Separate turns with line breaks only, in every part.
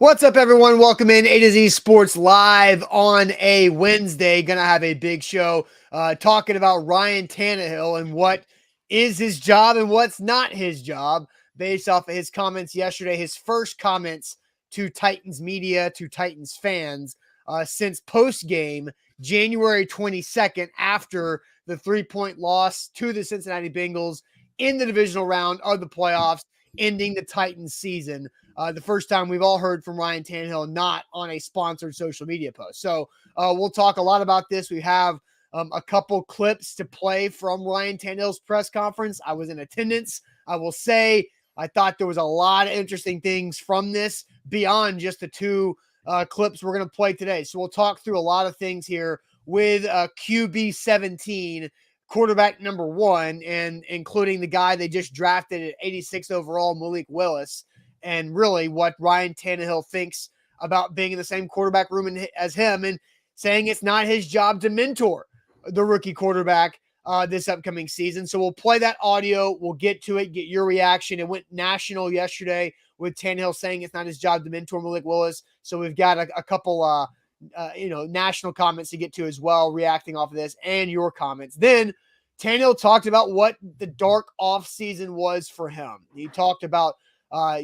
What's up, everyone? Welcome in A to Z Sports Live on a Wednesday. Gonna have a big show talking about Ryan Tannehill and what is his job and what's not his job based off of his comments yesterday, his first comments to Titans media, to Titans fans since post-game January 22nd after the 3-point loss to the Cincinnati Bengals in the divisional round of the playoffs, ending the Titans season. The first time we've all heard from Ryan Tannehill, not on a sponsored social media post. So we'll talk a lot about this. We have a couple clips to play from Ryan Tannehill's press conference. I was in attendance. I will say I thought there was a lot of interesting things from this beyond just the two clips we're going to play today. So we'll talk through a lot of things here with QB 17, quarterback number 1, and including the guy they just drafted at 86 overall, Malik Willis, and really what Ryan Tannehill thinks about being in the same quarterback room as him, and saying it's not his job to mentor the rookie quarterback this upcoming season. So we'll play that audio. We'll get to it, get your reaction. It went national yesterday with Tannehill saying it's not his job to mentor Malik Willis. So we've got a couple national comments to get to as well, reacting off of this and your comments. Then Tannehill talked about what the dark offseason was for him. He talked about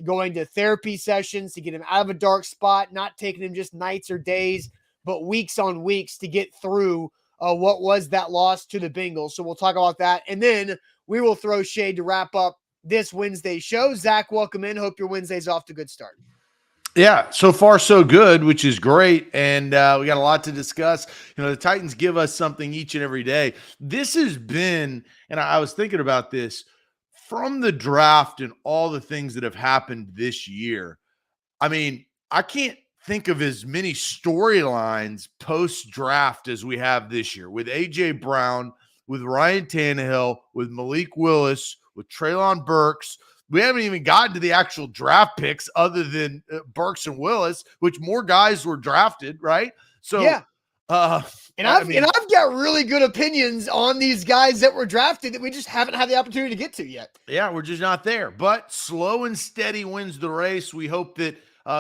going to therapy sessions to get him out of a dark spot, not taking him just nights or days, but weeks on weeks to get through what was that loss to the Bengals. So we'll talk about that. And then we will throw shade to wrap up this Wednesday show. Zach, welcome in. Hope your Wednesday's off to a good start.
Yeah, so far so good, which is great. And we got a lot to discuss. You know, the Titans give us something each and every day. This has been, and I was thinking about this, from the draft and all the things that have happened this year. I mean, I can't think of as many storylines post-draft as we have this year with A.J. Brown, with Ryan Tannehill, with Malik Willis, with Treylon Burks. We haven't even gotten to the actual draft picks other than Burks and Willis, which more guys were drafted, right? So,
yeah. And I've got really good opinions on these guys that were drafted that we just haven't had the opportunity to get to yet.
Yeah, we're just not there. But slow and steady wins the race. We hope that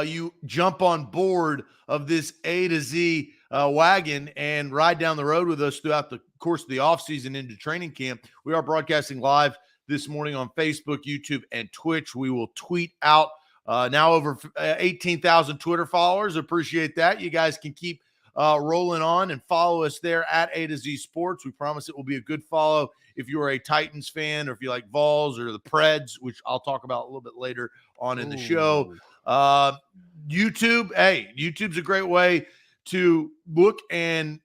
you jump on board of this A to Z wagon and ride down the road with us throughout the course of the offseason into training camp. We are broadcasting live this morning on Facebook, YouTube, and Twitch. We will tweet out now over 18,000 Twitter followers. Appreciate that. You guys can keep rolling on and follow us there at A to Z Sports. We promise it will be a good follow if you're a Titans fan or if you like Vols or the Preds, which I'll talk about a little bit later on in the show. YouTube, YouTube's a great way to look and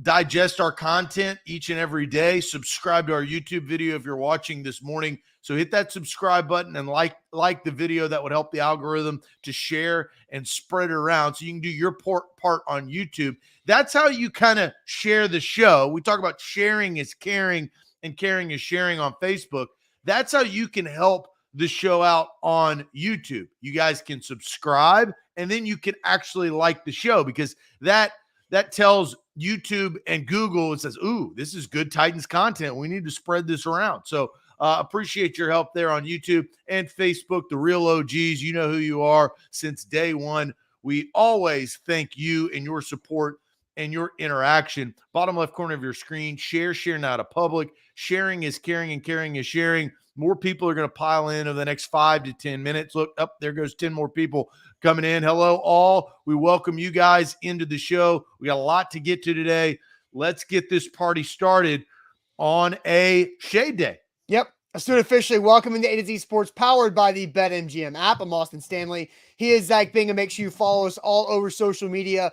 digest our content each and every day. Subscribe to our YouTube video if you're watching this morning. So hit that subscribe button and like the video. That would help the algorithm to share and spread it around so you can do your part on YouTube. That's how you kind of share the show. We talk about sharing is caring and caring is sharing on Facebook. That's how you can help the show out on YouTube. You guys can subscribe and then you can actually like the show, because that tells YouTube and Google, it says, ooh, this is good Titans content. We need to spread this around. So appreciate your help there on YouTube and Facebook, the real OGs. You know who you are since day one. We always thank you and your support and your interaction. Bottom left corner of your screen, share now to public. Sharing is caring and caring is sharing. More people are going to pile in over the next 5 to 10 minutes. Look, up there goes 10 more people coming in. Hello, all. We welcome you guys into the show. We got a lot to get to today. Let's get this party started on a shade day.
Yep. Soon officially welcoming the A to Z Sports, powered by the BetMGM app. I'm Austin Stanley. He is Zach Bingham. Make sure you follow us all over social media.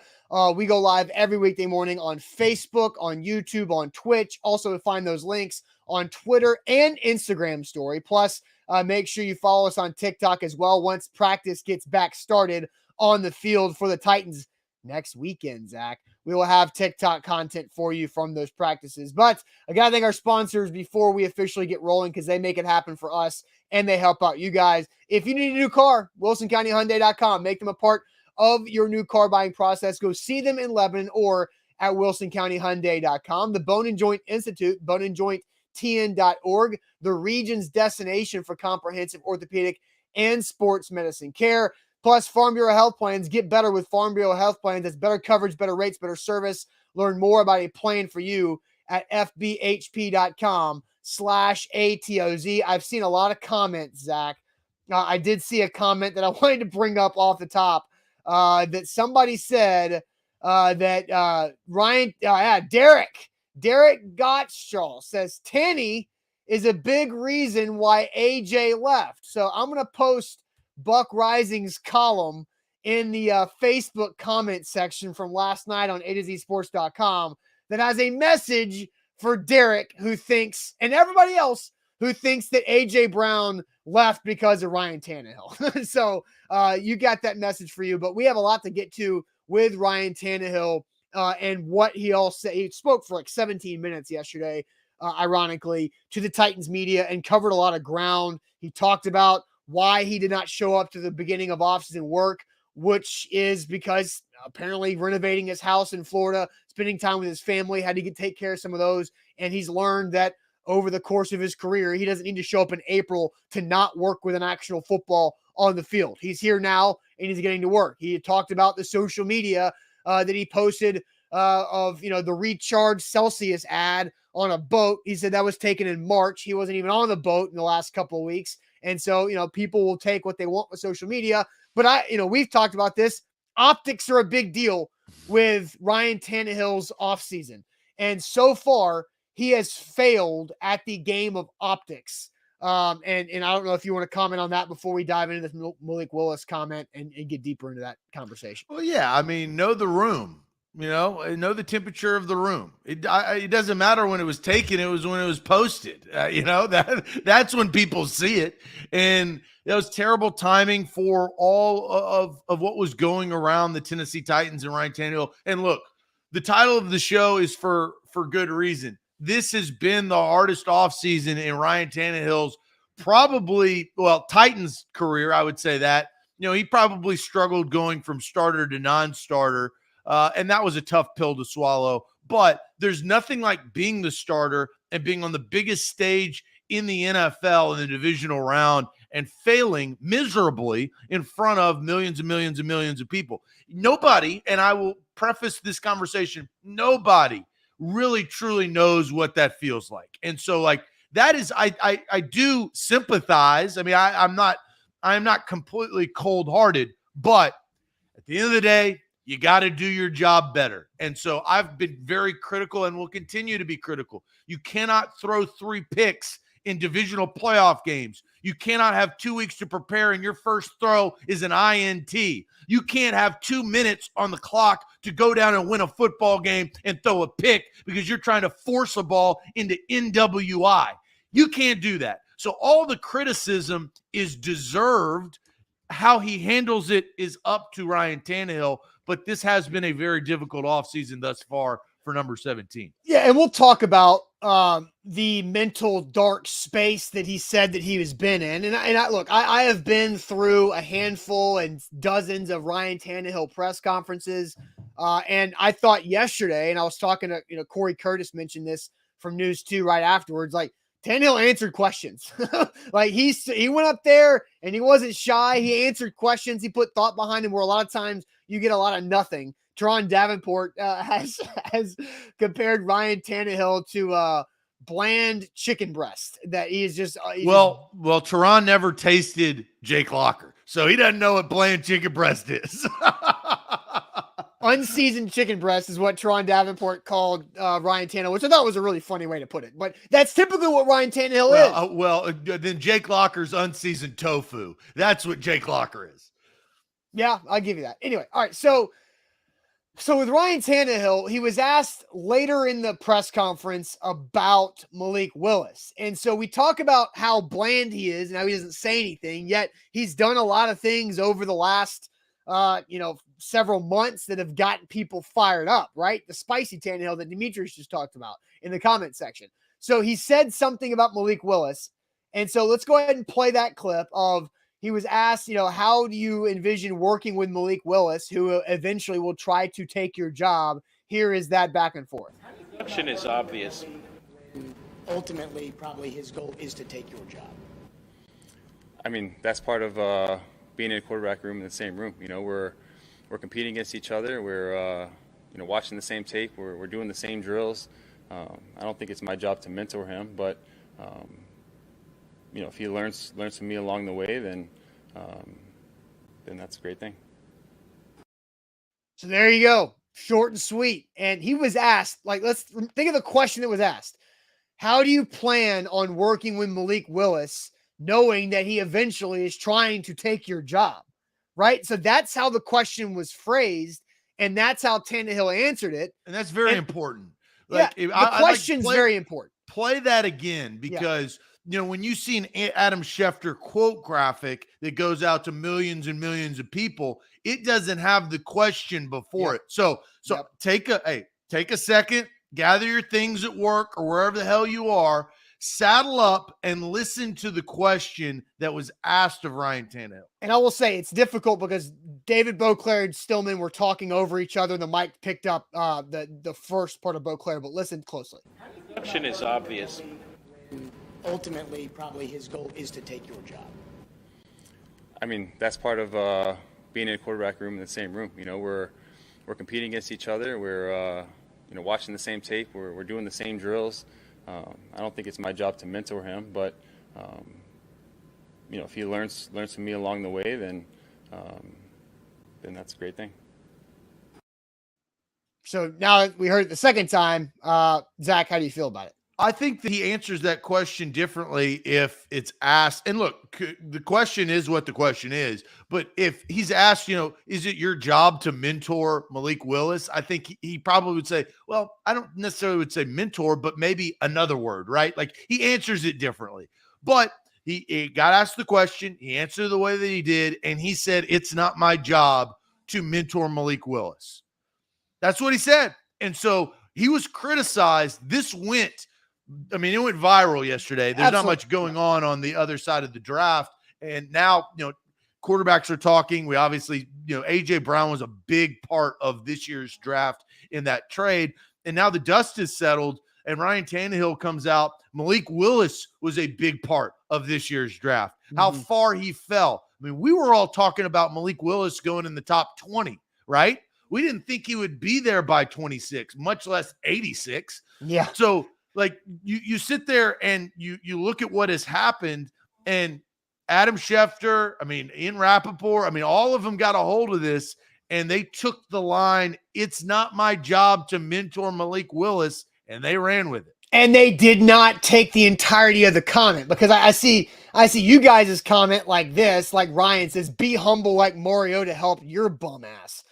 We go live every weekday morning on Facebook, on YouTube, on Twitch. Also, find those links on Twitter and Instagram story. Plus, make sure you follow us on TikTok as well once practice gets back started on the field for the Titans next weekend, Zach. We will have TikTok content for you from those practices. But I got to thank our sponsors before we officially get rolling, because they make it happen for us and they help out you guys. If you need a new car, WilsonCountyHyundai.com. Make them a part of your new car buying process. Go see them in Lebanon or at WilsonCountyHyundai.com. The Bone and Joint Institute, boneandjointtn.org, the region's destination for comprehensive orthopedic and sports medicine care. plus Farm Bureau health plans. Get better with Farm Bureau health plans. That's better coverage, better rates, better service. Learn more about a plan for you at fbhp.com/ATOZ. I've seen a lot of comments, Zach. I did see a comment that I wanted to bring up off the top that somebody said that Derek Gottschall says Tanny is a big reason why AJ left. So I'm going to post Buck Rising's column in the Facebook comment section from last night on A2ZSports.com that has a message for Derek, who thinks, and everybody else who thinks that AJ Brown left because of Ryan Tannehill. So you got that message for you, but we have a lot to get to with Ryan Tannehill and what he all said. He spoke for like 17 minutes yesterday, ironically, to the Titans media and covered a lot of ground. He talked about why he did not show up to the beginning of offseason work, which is because apparently renovating his house in Florida, spending time with his family, had to take care of some of those. And he's learned that over the course of his career, he doesn't need to show up in April to not work with an actual football on the field. He's here now and he's getting to work. He had talked about the social media that he posted of, the Recharge Celsius ad on a boat. He said that was taken in March. He wasn't even on the boat in the last couple of weeks. And so, people will take what they want with social media. But we've talked about this. Optics are a big deal with Ryan Tannehill's offseason. And so far, he has failed at the game of optics. And I don't know if you want to comment on that before we dive into this Malik Willis comment and get deeper into that conversation.
Well, yeah, know the room. Know the temperature of the room. It doesn't matter when it was taken. It was when it was posted. That's when people see it. And that was terrible timing for all of what was going around the Tennessee Titans and Ryan Tannehill. And look, the title of the show is for good reason. This has been the hardest offseason in Ryan Tannehill's Titans career. I would say that. He probably struggled going from starter to non-starter. And that was a tough pill to swallow. But there's nothing like being the starter and being on the biggest stage in the NFL in the divisional round and failing miserably in front of millions and millions and millions of people. Nobody, and I will preface this conversation, nobody really truly knows what that feels like. And so that is, I do sympathize. I'm not completely cold-hearted, but at the end of the day, you got to do your job better. And so I've been very critical and will continue to be critical. You cannot throw 3 picks in divisional playoff games. You cannot have 2 weeks to prepare and your first throw is an INT. You can't have 2 minutes on the clock to go down and win a football game and throw a pick because you're trying to force a ball into NWI. You can't do that. So all the criticism is deserved. How he handles it is up to Ryan Tannehill, but this has been a very difficult offseason thus far for number 17.
Yeah, and we'll talk about the mental dark space that he said that he has been in. And I have been through a handful and dozens of Ryan Tannehill press conferences. And I thought yesterday, and I was talking to, Corey Curtis mentioned this from News 2 right afterwards, Tannehill answered questions. He went up there and he wasn't shy. He answered questions. He put thought behind him where a lot of times you get a lot of nothing. Teron Davenport has compared Ryan Tannehill to bland chicken breast. That he is just
Teron never tasted Jake Locker, so he doesn't know what bland chicken breast is.
Unseasoned chicken breast is what Teron Davenport called Ryan Tannehill, which I thought was a really funny way to put it. But that's typically what Ryan Tannehill is.
Then Jake Locker's unseasoned tofu. That's what Jake Locker is.
Yeah, I'll give you that. Anyway, all right. So with Ryan Tannehill, he was asked later in the press conference about Malik Willis. And so we talk about how bland he is and how he doesn't say anything, yet he's done a lot of things over the last several months that have gotten people fired up, right? The spicy Tannehill that Demetrius just talked about in the comment section. So he said something about Malik Willis. And so let's go ahead and play that clip of, he was asked, how do you envision working with Malik Willis, who eventually will try to take your job? Here is that back and forth.
Production is obvious.
Ultimately, probably his goal is to take your job.
That's part of
being in a quarterback room in the same room. We're competing against each other. We're watching the same tape. We're doing the same drills. I don't think it's my job to mentor him, but if he learns from me along the way, then that's a great thing.
So there you go. Short and sweet. And he was asked, let's think of the question that was asked. How do you plan on working with Malik Willis, knowing that he eventually is trying to take your job? Right? So that's how the question was phrased, and that's how Tannehill answered it.
And that's very important.
The question's very important.
Play that again, because when you see an Adam Schefter quote graphic that goes out to millions and millions of people, it doesn't have the question before it. So take a second, gather your things at work or wherever the hell you are, saddle up and listen to the question that was asked of Ryan Tannehill.
And I will say it's difficult because David Beauclair and Stillman were talking over each other. The mic picked up the first part of Beauclair, but listen closely.
The question is obvious.
Ultimately, probably his goal is to take your job.
I mean, that's part of being in a quarterback room in the same room. We're competing against each other. We're watching the same tape. We're doing the same drills. I don't think it's my job to mentor him, but if he learns from me along the way, then that's a great thing.
So now that we heard it the second time, Zach, how do you feel about it?
I think that he answers that question differently if it's asked. And look, the question is what the question is. But if he's asked, is it your job to mentor Malik Willis? I think he probably would say, well, I don't necessarily would say mentor, but maybe another word, right? Like he answers it differently. But he got asked the question. He answered the way that he did. And he said, it's not my job to mentor Malik Willis. That's what he said. And so he was criticized. It went viral yesterday. There's not much going on the other side of the draft. And now, quarterbacks are talking. We obviously, A.J. Brown was a big part of this year's draft in that trade. And now the dust is settled and Ryan Tannehill comes out. Malik Willis was a big part of this year's draft. How far he fell. We were all talking about Malik Willis going in the top 20, right? We didn't think he would be there by 26, much less 86.
Yeah.
So, you sit there and you look at what has happened, and Adam Schefter, Ian Rappaport, all of them got a hold of this, and they took the line, it's not my job to mentor Malik Willis, and they ran with it.
And they did not take the entirety of the comment, because I see you guys' comment like this, like Ryan says, be humble like Mario to help your bum ass.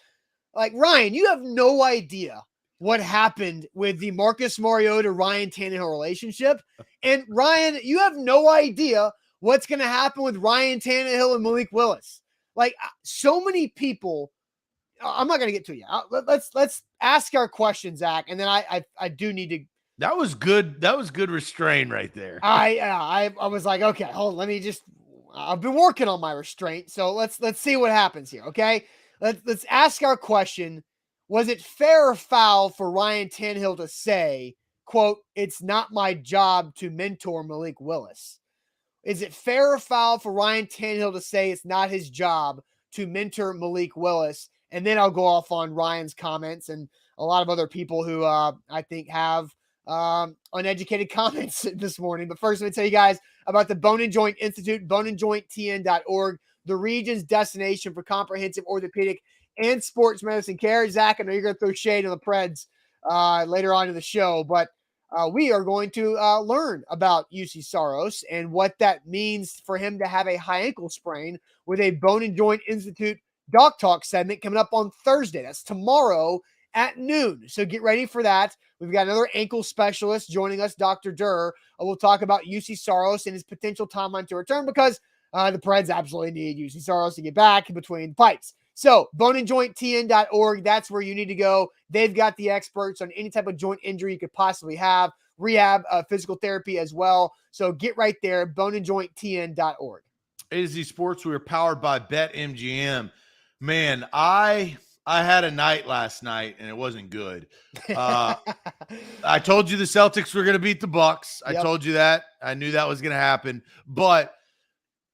Like, Ryan, you have no idea what happened with the Marcus Mariota Ryan Tannehill relationship. And Ryan, you have no idea what's going to happen with Ryan Tannehill and Malik Willis. Like, so many people, I'm not going to get to you. Let's ask our question, Zach. And then I do need to.
That was good. That was good restraint right there.
I was like, okay, hold on. Let me just, I've been working on my restraint. So let's see what happens here. Okay. Let's ask our question. Was it fair or foul for Ryan Tannehill to say, quote, it's not my job to mentor Malik Willis? Is it fair or foul for Ryan Tannehill to say it's not his job to mentor Malik Willis? And then I'll go off on Ryan's comments and a lot of other people who I think have uneducated comments this morning. But first, let me tell you guys about the Bone and Joint Institute, boneandjointtn.org, the region's destination for comprehensive orthopedic and sports medicine care. Zach, I know you're going to throw shade on the Preds later on in the show, but we are going to learn about UC Saros and what that means for him to have a high ankle sprain with a Bone and Joint Institute Doc Talk segment coming up on Thursday. That's tomorrow at noon. So get ready for that. We've got another ankle specialist joining us, Dr. Durr. We'll talk about UC Saros and his potential timeline to return because the Preds absolutely need UC Saros to get back between the pipes. So boneandjointtn.org, that's where you need to go. They've got the experts on any type of joint injury you could possibly have, rehab, physical therapy as well. So get right there, boneandjointtn.org.
A to Z Sports, we are powered by BetMGM. Man, I had a night last night, and it wasn't good. I told you the Celtics were going to beat the Bucks. I told you that. I knew that was going to happen. But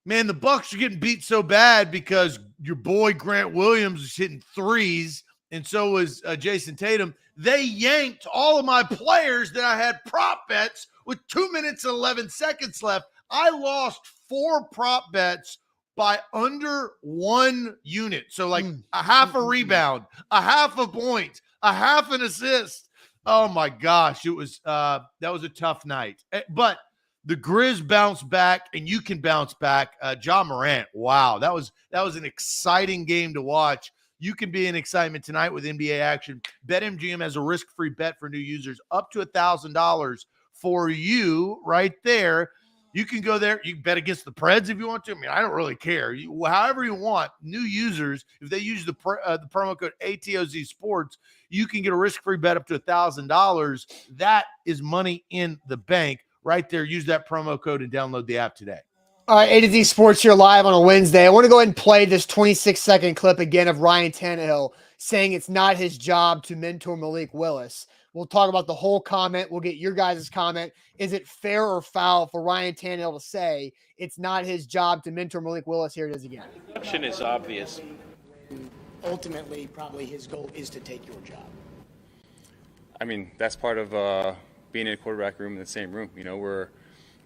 Man, the Bucks are getting beat so bad because your boy Grant Williams is hitting threes, and so was Jason Tatum. They yanked all of my players that I had prop bets with 2 minutes and 11 seconds left. I lost 4 prop bets by under 1 unit. So like a half a rebound, a half a point, a half an assist. Oh my gosh, it was that was a tough night. But the Grizz bounced back, and you can bounce back. Ja Morant, wow, that was an exciting game to watch. You can be in excitement tonight with NBA action. BetMGM has a risk-free bet for new users up to $1,000 for you right there. You can go there. You can bet against the Preds if you want to. I mean, I don't really care. However you want. New users, if they use the promo code ATOZ Sports, you can get a risk-free bet up to $1,000. That is money in the bank right there. Use that promo code and download the app today.
All right, A to Z Sports here live on a Wednesday. I want to go ahead and play this 26-second clip again of Ryan Tannehill saying it's not his job to mentor Malik Willis. We'll talk about the whole comment. We'll get your guys' comment. Is it fair or foul for Ryan Tannehill to say it's not his job to mentor Malik Willis? Here it is again.
The option is obvious.
Ultimately, probably his goal is to take your job.
I mean, that's part of being in a quarterback room in the same room. You know, we're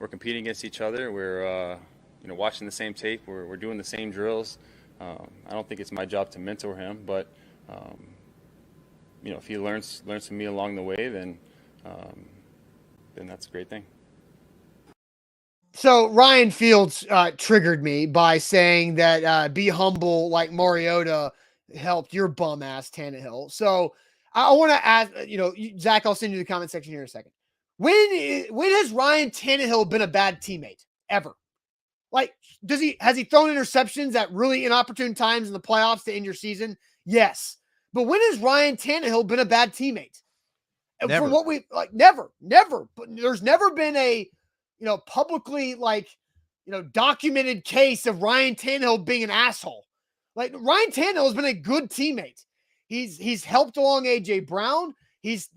competing against each other. We're watching the same tape. We're doing the same drills. I don't think it's my job to mentor him, but if he learns from me along the way, then that's a great thing.
So Ryan Fields triggered me by saying that be humble like Mariota helped your bum ass Tannehill. So I want to ask, Zach, I'll send you the comment section here in a second. When has Ryan Tannehill been a bad teammate ever? Like, has he thrown interceptions at really inopportune times in the playoffs to end your season? Yes. But when has Ryan Tannehill been a bad teammate?
Never.
From what never. But there's never been a, publicly documented case of Ryan Tannehill being an asshole. Like Ryan Tannehill has been a good teammate. He's helped along AJ Brown. He's,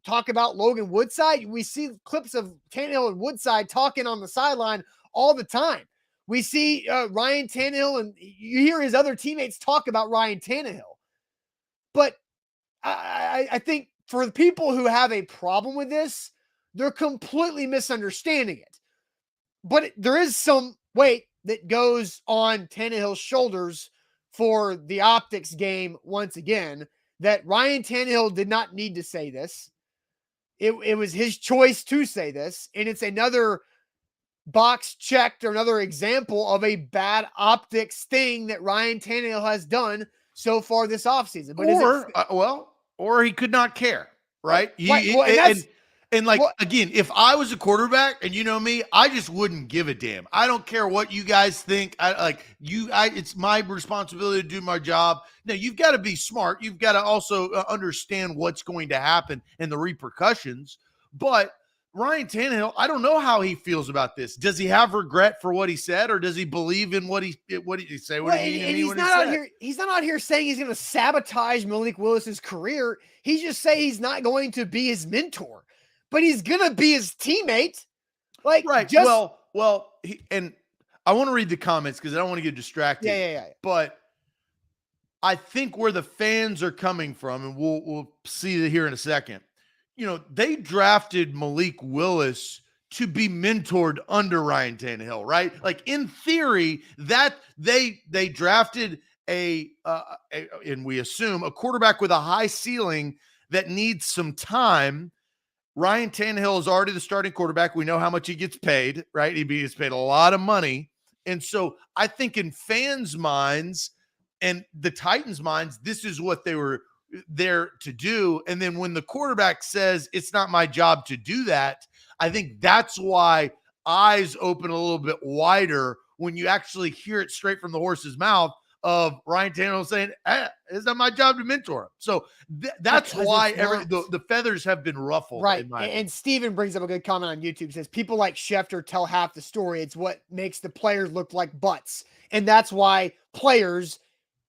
talk about Logan Woodside. We see clips of Tannehill and Woodside talking on the sideline all the time. We see Ryan Tannehill, and you hear his other teammates talk about Ryan Tannehill. But I think for the people who have a problem with this, they're completely misunderstanding it. But there is some weight that goes on Tannehill's shoulders for the optics game once again, that Ryan Tannehill did not need to say this. It was his choice to say this, and it's another box checked or another example of a bad optics thing that Ryan Tannehill has done so far this offseason. But
or he could not care, right? Again, if I was a quarterback and you know me, I just wouldn't give a damn. I don't care what you guys think. It's my responsibility to do my job. Now, you've got to be smart. You've got to also understand what's going to happen and the repercussions. But Ryan Tannehill, I don't know how he feels about this. Does he have regret for what he said, or does he believe in what did he say?
He's not out here saying he's going to sabotage Malik Willis's career. He just say he's not going to be his mentor, but he's going to be his teammate. Right.
And I want to read the comments because I don't want to get distracted.
Yeah.
But I think where the fans are coming from, and we'll see it here in a second. They drafted Malik Willis to be mentored under Ryan Tannehill, right? Like in theory, that they drafted and we assume a quarterback with a high ceiling that needs some time. Ryan Tannehill is already the starting quarterback. We know how much he gets paid, right? He gets paid a lot of money. And so I think in fans' minds and the Titans' minds, this is what they were there to do. And then when the quarterback says it's not my job to do that, I think that's why eyes open a little bit wider when you actually hear it straight from the horse's mouth of Ryan Tannehill saying, it's not my job to mentor him. So that's why the feathers have been ruffled.
Right. And Steven brings up a good comment on YouTube. Says people like Schefter tell half the story. It's what makes the players look like butts. And that's why players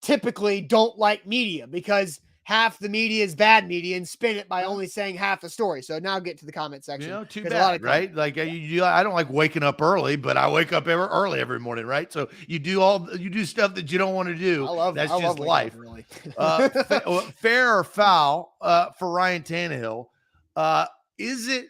typically don't like media, because half the media is bad media and spin it by only saying half the story. So now get to the comment section.
Too
'cause a lot
bad,
of
right? Like I don't like waking up early, but I wake up early every morning, right? So you do stuff that you don't want to do. That's just life. Fair or foul for Ryan Tannehill? Is it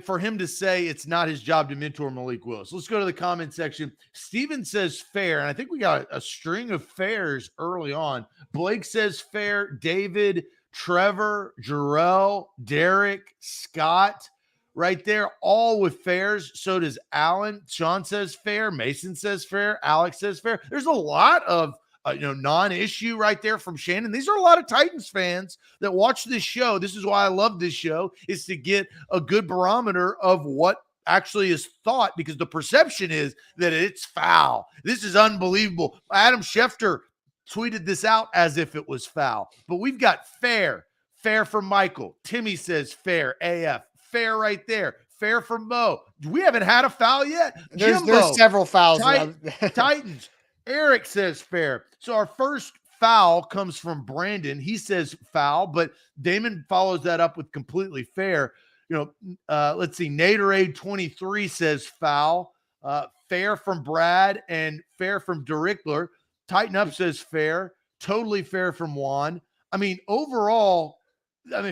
for him to say it's not his job to mentor Malik Willis? Let's go to the comment section. Steven says fair, and I think we got a string of fairs early on. Blake says fair. David, Trevor, Jarrell, Derek, Scott, right there, all with fairs. So does Alan. Sean says fair. Mason says fair. Alex says fair. There's a lot of non-issue right there from Shannon. These are a lot of Titans fans that watch this show. This is why I love this show, is to get a good barometer of what actually is thought, because the perception is that it's foul. This is unbelievable. Adam Schefter tweeted this out as if it was foul, but we've got fair from Michael. Timmy says fair, AF, fair right there. Fair from Mo. We haven't had a foul yet.
There's several fouls.
Titans. Eric says fair. So our first foul comes from Brandon. He says foul, but Damon follows that up with completely fair. Let's see. Naderade 23 says foul. Fair from Brad and fair from Derickler. Tighten Up says fair. Totally fair from Juan. I mean, overall,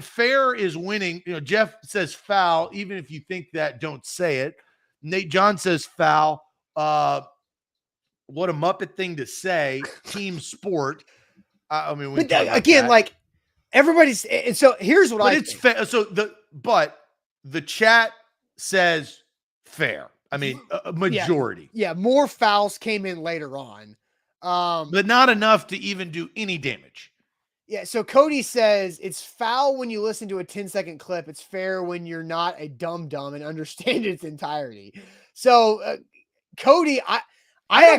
fair is winning. Jeff says foul. Even if you think that, don't say it. Nate John says foul. What a Muppet thing to say. Team sport.
Like everybody's. And so here's what I think.
Fair. So the chat says fair. Majority.
Yeah, more fouls came in later on.
But not enough to even do any damage.
Yeah, so Cody says it's foul when you listen to a 10-second clip. It's fair when you're not a dum-dum and understand its entirety. So, Cody, I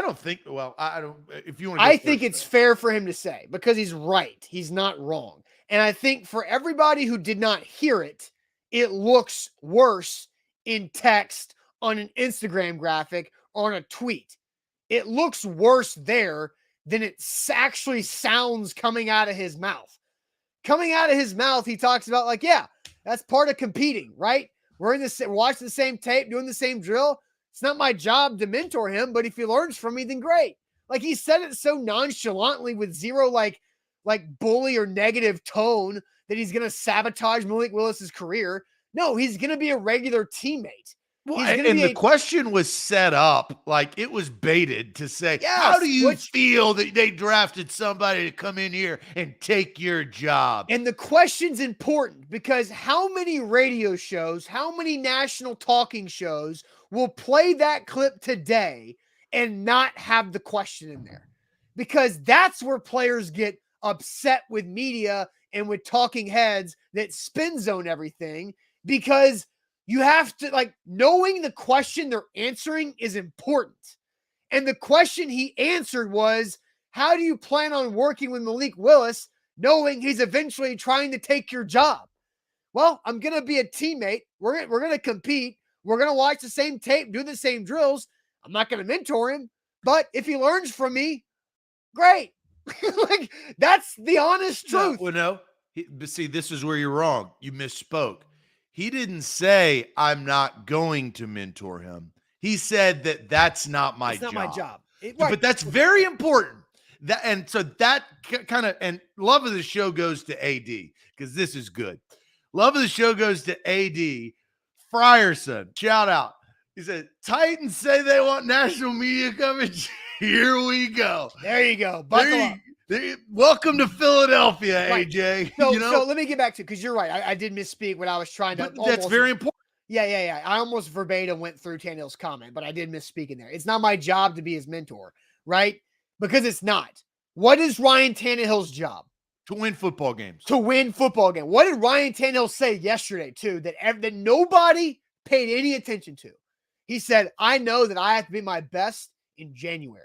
don't think. Well, I don't. If you want, I think it's fair for him to say, because he's right. He's not wrong, and I think for everybody who did not hear it, it looks worse in text, on an Instagram graphic, on a tweet. It looks worse there than it actually sounds coming out of his mouth. Coming out of his mouth, he talks about that's part of competing, right? We're watching the same tape, doing the same drill. It's not my job to mentor him, but if he learns from me, then great. Like, he said it so nonchalantly with zero like bully or negative tone that he's going to sabotage Malik Willis's career. No, he's going to be a regular teammate.
Well, and the question was set up like it was baited to say, how do you feel that they drafted somebody to come in here and take your job?
And the question's important because how many radio shows, how many national talking shows will play that clip today and not have the question in there? Because that's where players get upset with media and with talking heads that spin zone everything, because you have to, knowing the question they're answering is important. And the question he answered was, how do you plan on working with Malik Willis knowing he's eventually trying to take your job? Well, I'm going to be a teammate. We're going to compete. We're going to watch the same tape, do the same drills. I'm not going to mentor him, but if he learns from me, great. That's the honest truth.
But see, this is where you're wrong. You misspoke. He didn't say, I'm not going to mentor him. He said that's not my job. It's not my job. But that's very important. And so that kind of, and love of the show goes to AD, because this is good. Love of the show goes to AD. Frierson, shout out. He said, Titans say they want national media coverage. Here we go.
There you go. Buckle up.
Welcome to Philadelphia, right. AJ.
So let me get back to, because you're right. I did misspeak when I was trying to.
That's very important.
Yeah. I almost verbatim went through Tannehill's comment, but I did misspeak in there. It's not my job to be his mentor, right? Because it's not. What is Ryan Tannehill's job?
To win football games.
What did Ryan Tannehill say yesterday, too, that nobody paid any attention to? He said, I know that I have to be my best in January.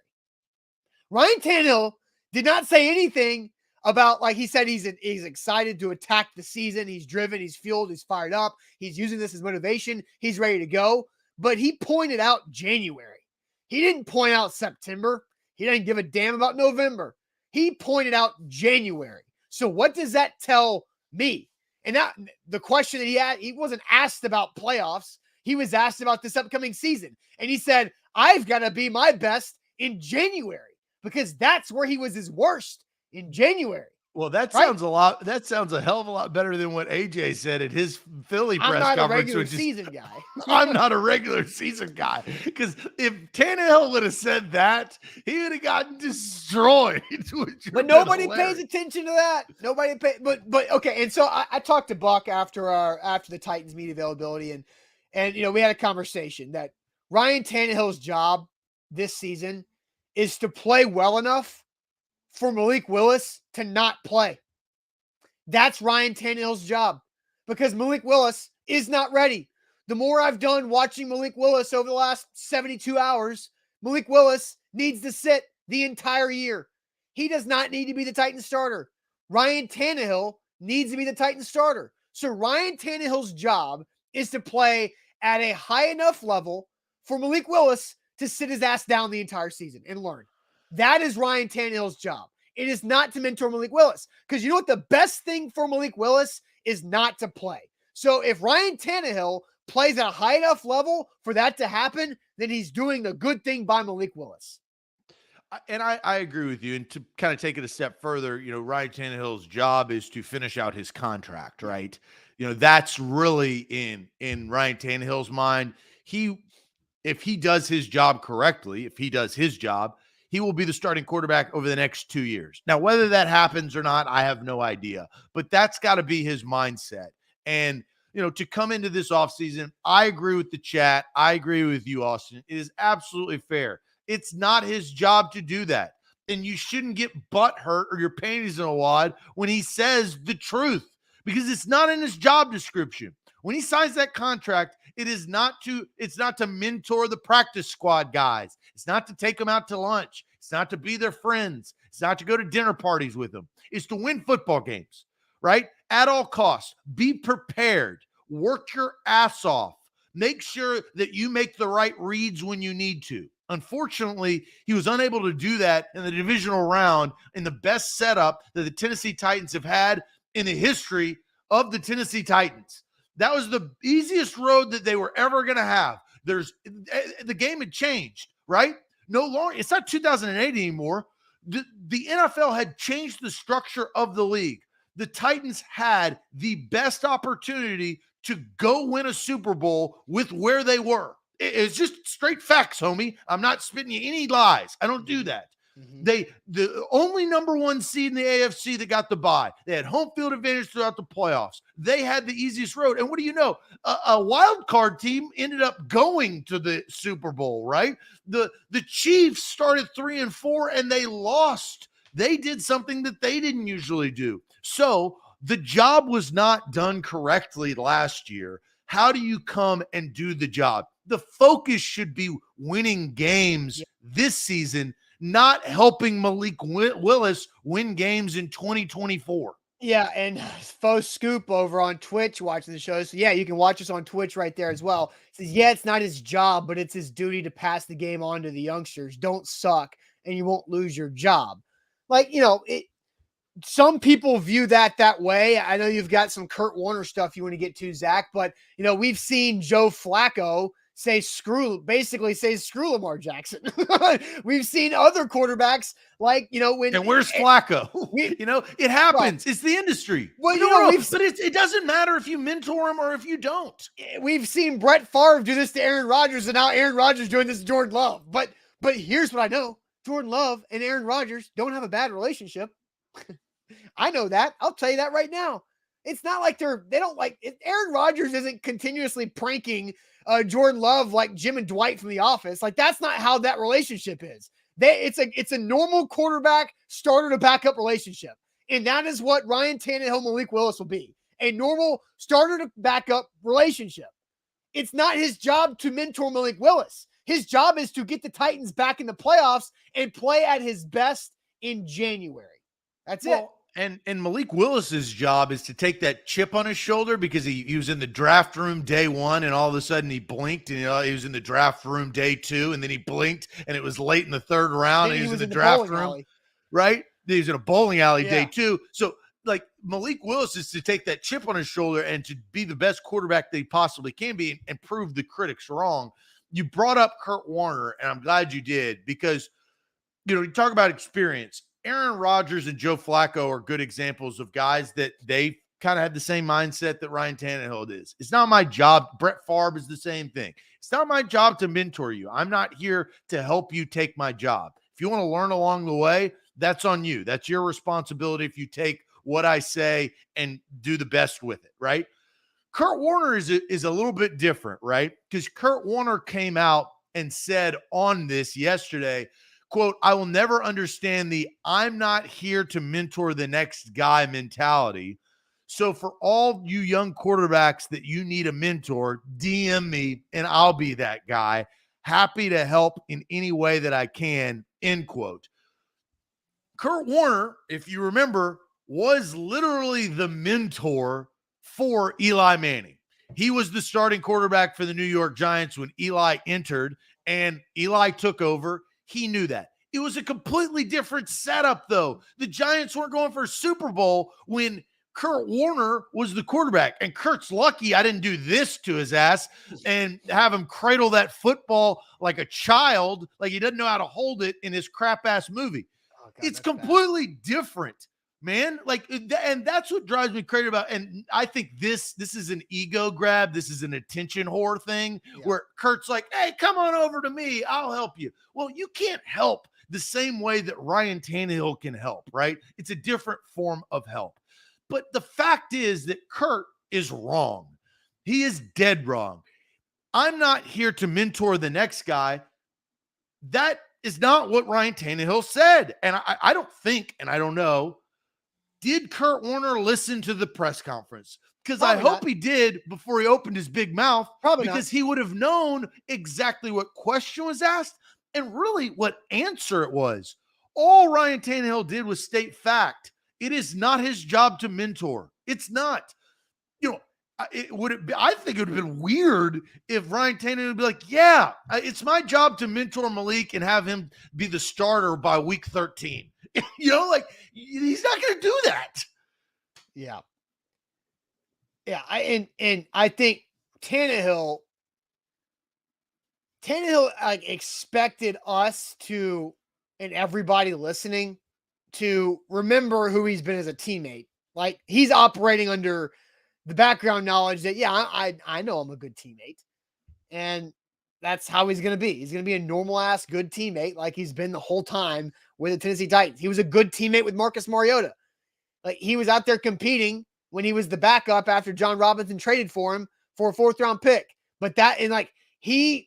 Ryan Tannehill did not say anything about, he said he's excited to attack the season. He's driven, he's fueled, he's fired up. He's using this as motivation. He's ready to go. But he pointed out January. He didn't point out September. He didn't give a damn about November. He pointed out January. So what does that tell me? And that the question that he wasn't asked about playoffs. He was asked about this upcoming season. And he said, I've got to be my best in January because that's where he was his worst, in January.
Well, that
Right?
sounds a hell of a lot better than what AJ said at his Philly press
I'm not a
conference.
regular season guy.
I'm not a regular season guy. Because if Tannehill would have said that, he would have gotten destroyed.
But nobody pays attention to that. Nobody pays. But okay. And so I talked to Buck after the Titans media availability, and we had a conversation that Ryan Tannehill's job this season is to play well enough for Malik Willis to not play. That's Ryan Tannehill's job because Malik Willis is not ready. The more I've done watching Malik Willis over the last 72 hours, Malik Willis needs to sit the entire year. He does not need to be the Titans starter. Ryan Tannehill needs to be the Titans starter. So Ryan Tannehill's job is to play at a high enough level for Malik Willis to sit his ass down the entire season and learn. That is Ryan Tannehill's job. It is not to mentor Malik Willis. Because you know what the best thing for Malik Willis is not to play. So if Ryan Tannehill plays at a high enough level for that to happen, then he's doing the good thing by Malik Willis.
And I agree with you. And to kind of take it a step further, Ryan Tannehill's job is to finish out his contract, right? That's really in Ryan Tannehill's mind. If he does his job correctly, he will be the starting quarterback over the next 2 years. Now, whether that happens or not, I have no idea. But that's got to be his mindset. And, to come into this offseason, I agree with the chat. I agree with you, Austin. It is absolutely fair. It's not his job to do that. And you shouldn't get butt hurt or your panties in a wad when he says the truth because it's not in his job description. When he signs that contract, it's not to mentor the practice squad guys. It's not to take them out to lunch. It's not to be their friends. It's not to go to dinner parties with them. It's to win football games, right? At all costs, be prepared. Work your ass off. Make sure that you make the right reads when you need to. Unfortunately, he was unable to do that in the divisional round in the best setup that the Tennessee Titans have had in the history of the Tennessee Titans. That was the easiest road that they were ever going to have. The game had changed, right? No longer, it's not 2008 anymore. The NFL had changed the structure of the league. The Titans had the best opportunity to go win a Super Bowl with where they were. It's just straight facts, homie. I'm not spitting you any lies. I don't do that. Mm-hmm. The only number one seed in the AFC that got the bye. They had home field advantage throughout the playoffs. They had the easiest road. And what do you know? A wild card team ended up going to the Super Bowl, right? The Chiefs started 3-4 and they lost. They did something that they didn't usually do. So the job was not done correctly last year. How do you come and do the job? The focus should be winning games this season, not helping Malik Willis win games in 2024.
Yeah, and Faux Scoop over on Twitch watching the show. So, yeah, you can watch us on Twitch right there as well. It says, yeah, it's not his job, but it's his duty to pass the game on to the youngsters. Don't suck, and you won't lose your job. Like, some people view that way. I know you've got some Kurt Warner stuff you want to get to, Zach, but, we've seen Joe Flacco basically say screw Lamar Jackson. We've seen other quarterbacks
and where's Flacco? It happens. Right. It's the industry.
Well,
but it doesn't matter if you mentor him or if you don't.
We've seen Brett Favre do this to Aaron Rodgers, and now Aaron Rodgers doing this to Jordan Love. But here's what I know. Jordan Love and Aaron Rodgers don't have a bad relationship. I know that. I'll tell you that right now. It's not like Aaron Rodgers isn't continuously pranking Jordan Love like Jim and Dwight from The Office. Like, that's not how that relationship is. It's a normal quarterback starter to backup relationship. And that is what Ryan Tannehill, Malik Willis will be. A normal starter to backup relationship. It's not his job to mentor Malik Willis. His job is to get the Titans back in the playoffs and play at his best in January. That's it.
And Malik Willis's job is to take that chip on his shoulder because he was in the draft room day one and all of a sudden he blinked and he was in the draft room day two and then he blinked and it was late in the third round and he was in the draft room. Right? He's in a bowling alley
Yeah.
day two. So like Malik Willis is to take that chip on his shoulder and to be the best quarterback that he possibly can be and prove the critics wrong. You brought up Kurt Warner, and I'm glad you did, because, you talk about experience. Aaron Rodgers and Joe Flacco are good examples of guys that they kind of had the same mindset that Ryan Tannehill is. It's not my job. Brett Favre is the same thing. It's not my job to mentor you. I'm not here to help you take my job. If you want to learn along the way, that's on you. That's your responsibility if you take what I say and do the best with it, right? Kurt Warner is a little bit different, right? Because Kurt Warner came out and said on this yesterday, quote, "I will never understand the I'm not here to mentor the next guy mentality. So for all you young quarterbacks that you need a mentor, DM me and I'll be that guy. Happy to help in any way that I can," end quote. Kurt Warner, if you remember, was literally the mentor for Eli Manning. He was the starting quarterback for the New York Giants when Eli entered, and Eli took over. He knew that. It was a completely different setup, though. The Giants weren't going for a Super Bowl when Kurt Warner was the quarterback. And Kurt's lucky I didn't do this to his ass and have him cradle that football like a child, like he doesn't know how to hold it in his crap-ass movie.
Oh, God,
it's completely different, man. Like, and that's what drives me crazy about. And I think this is an ego grab. This is an attention whore thing where Kurt's like, "Hey, come on over to me. I'll help you." Well, you can't help the same way that Ryan Tannehill can help, right? It's a different form of help. But the fact is that Kurt is wrong. He is dead wrong. I'm not here to mentor the next guy. That is not what Ryan Tannehill said. And I don't think, and I don't know, did Kurt Warner listen to the press conference? Because I hope he did before he opened his big mouth.
Probably
because
not.
he would have known exactly what question was asked and really what answer it was. All Ryan Tannehill did was state fact. It is not his job to mentor. It's not. I think it would have been weird if Ryan Tannehill would be like, "Yeah, it's my job to mentor Malik and have him be the starter by week 13. Like he's not going to do that.
Yeah. Yeah. I think Tannehill like expected us to, and everybody listening, to remember who he's been as a teammate. Like he's operating under the background knowledge that, I know I'm a good teammate, and that's how he's going to be. He's going to be a normal ass good teammate. Like he's been the whole time with the Tennessee Titans. He was a good teammate with Marcus Mariota. Like he was out there competing when he was the backup after John Robinson traded for him for a 4th round pick. But that, and like he's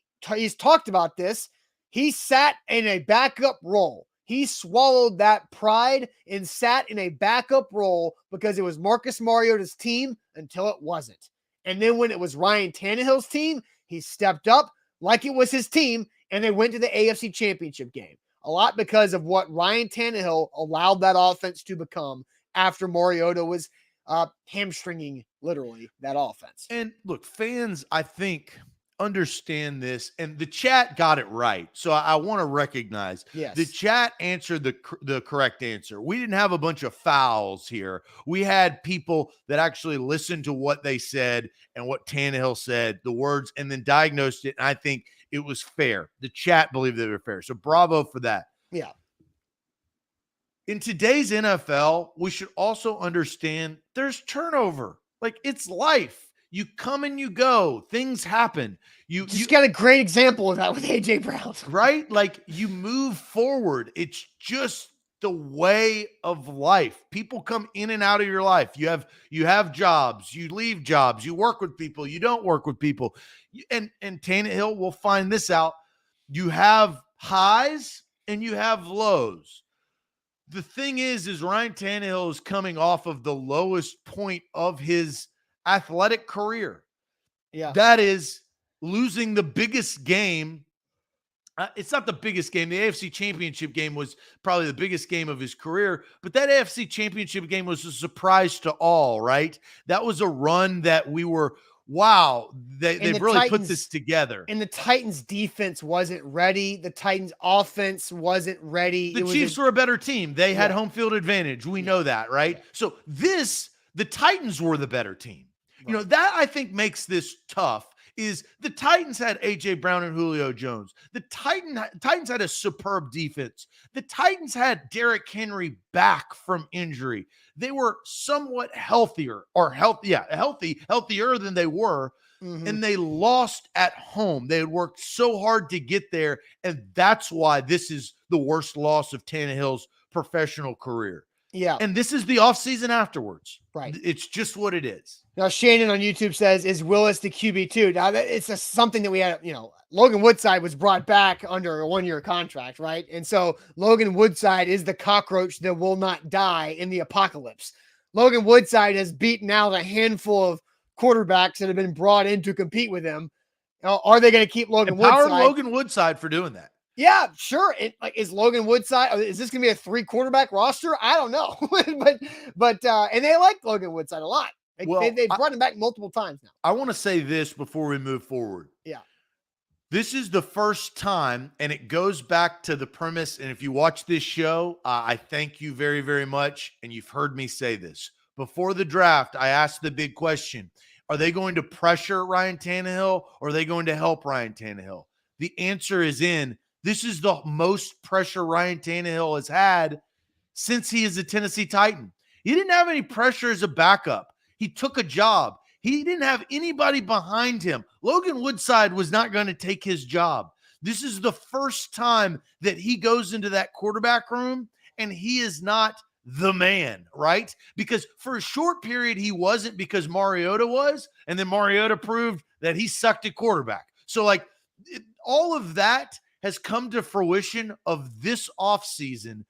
talked about this. He sat in a backup role. He swallowed that pride and sat in a backup role because it was Marcus Mariota's team until it wasn't. And then when it was Ryan Tannehill's team, he stepped up like it was his team, and they went to the AFC Championship game. A lot because of what Ryan Tannehill allowed that offense to become after Mariota was hamstringing, literally, that offense.
And look, fans, I think, understand this, and the chat got it right. So I want to recognize the chat answered the correct answer. We didn't have a bunch of fouls here. We had people that actually listened to what they said and what Tannehill said, the words, and then diagnosed it. And I think it was fair. The chat believed they were fair. So bravo for that.
Yeah.
In today's NFL, we should also understand there's turnover. Like it's life. You come and you go. Things happen. You
got a great example of that with A.J. Brown.
Right? Like you move forward. It's just the way of life. People come in and out of your life. You have jobs. You leave jobs. You work with people. You don't work with people. And Tannehill will find this out. You have highs and you have lows. The thing is Ryan Tannehill is coming off of the lowest point of his athletic career.
Yeah.
That is losing the biggest game. It's not the biggest game. The AFC Championship game was probably the biggest game of his career, but that AFC Championship game was a surprise to all, right? That was a run that we were wow, they've really put
Titans,
this together.
And the Titans defense wasn't ready. The Titans offense wasn't ready.
The Chiefs were a better team. They had home field advantage. We know that, right?
Yeah.
So the Titans were the better team. Right. You know, that I think makes this tough is the Titans had A.J. Brown and Julio Jones. The Titans had a superb defense. The Titans had Derrick Henry back from injury. They were somewhat healthier healthier than they were. Mm-hmm. And they lost at home. They had worked so hard to get there. And that's why this is the worst loss of Tannehill's professional career.
Yeah.
And this is the offseason afterwards.
Right.
It's just what it is.
Now, Shannon on YouTube says, is Willis the QB2? Now, it's something that we had, Logan Woodside was brought back under a 1-year contract, right? And so Logan Woodside is the cockroach that will not die in the apocalypse. Logan Woodside has beaten out a handful of quarterbacks that have been brought in to compete with him. Are they going to keep Logan Woodside?
Logan Woodside for doing that.
Yeah, sure. Is Logan Woodside? Is this going to be a 3 quarterback roster? I don't know, but and they like Logan Woodside a lot. They've brought him back multiple times now.
I want to say this before we move forward.
Yeah,
this is the first time, and it goes back to the premise. And if you watch this show, I thank you very, very much. And you've heard me say this before the draft. I asked the big question: are they going to pressure Ryan Tannehill, or are they going to help Ryan Tannehill? The answer is in. This is the most pressure Ryan Tannehill has had since he is a Tennessee Titan. He didn't have any pressure as a backup. He took a job. He didn't have anybody behind him. Logan Woodside was not going to take his job. This is the first time that he goes into that quarterback room and he is not the man, right? Because for a short period, he wasn't, because Mariota was, and then Mariota proved that he sucked at quarterback. So all of that has come to fruition of this offseason.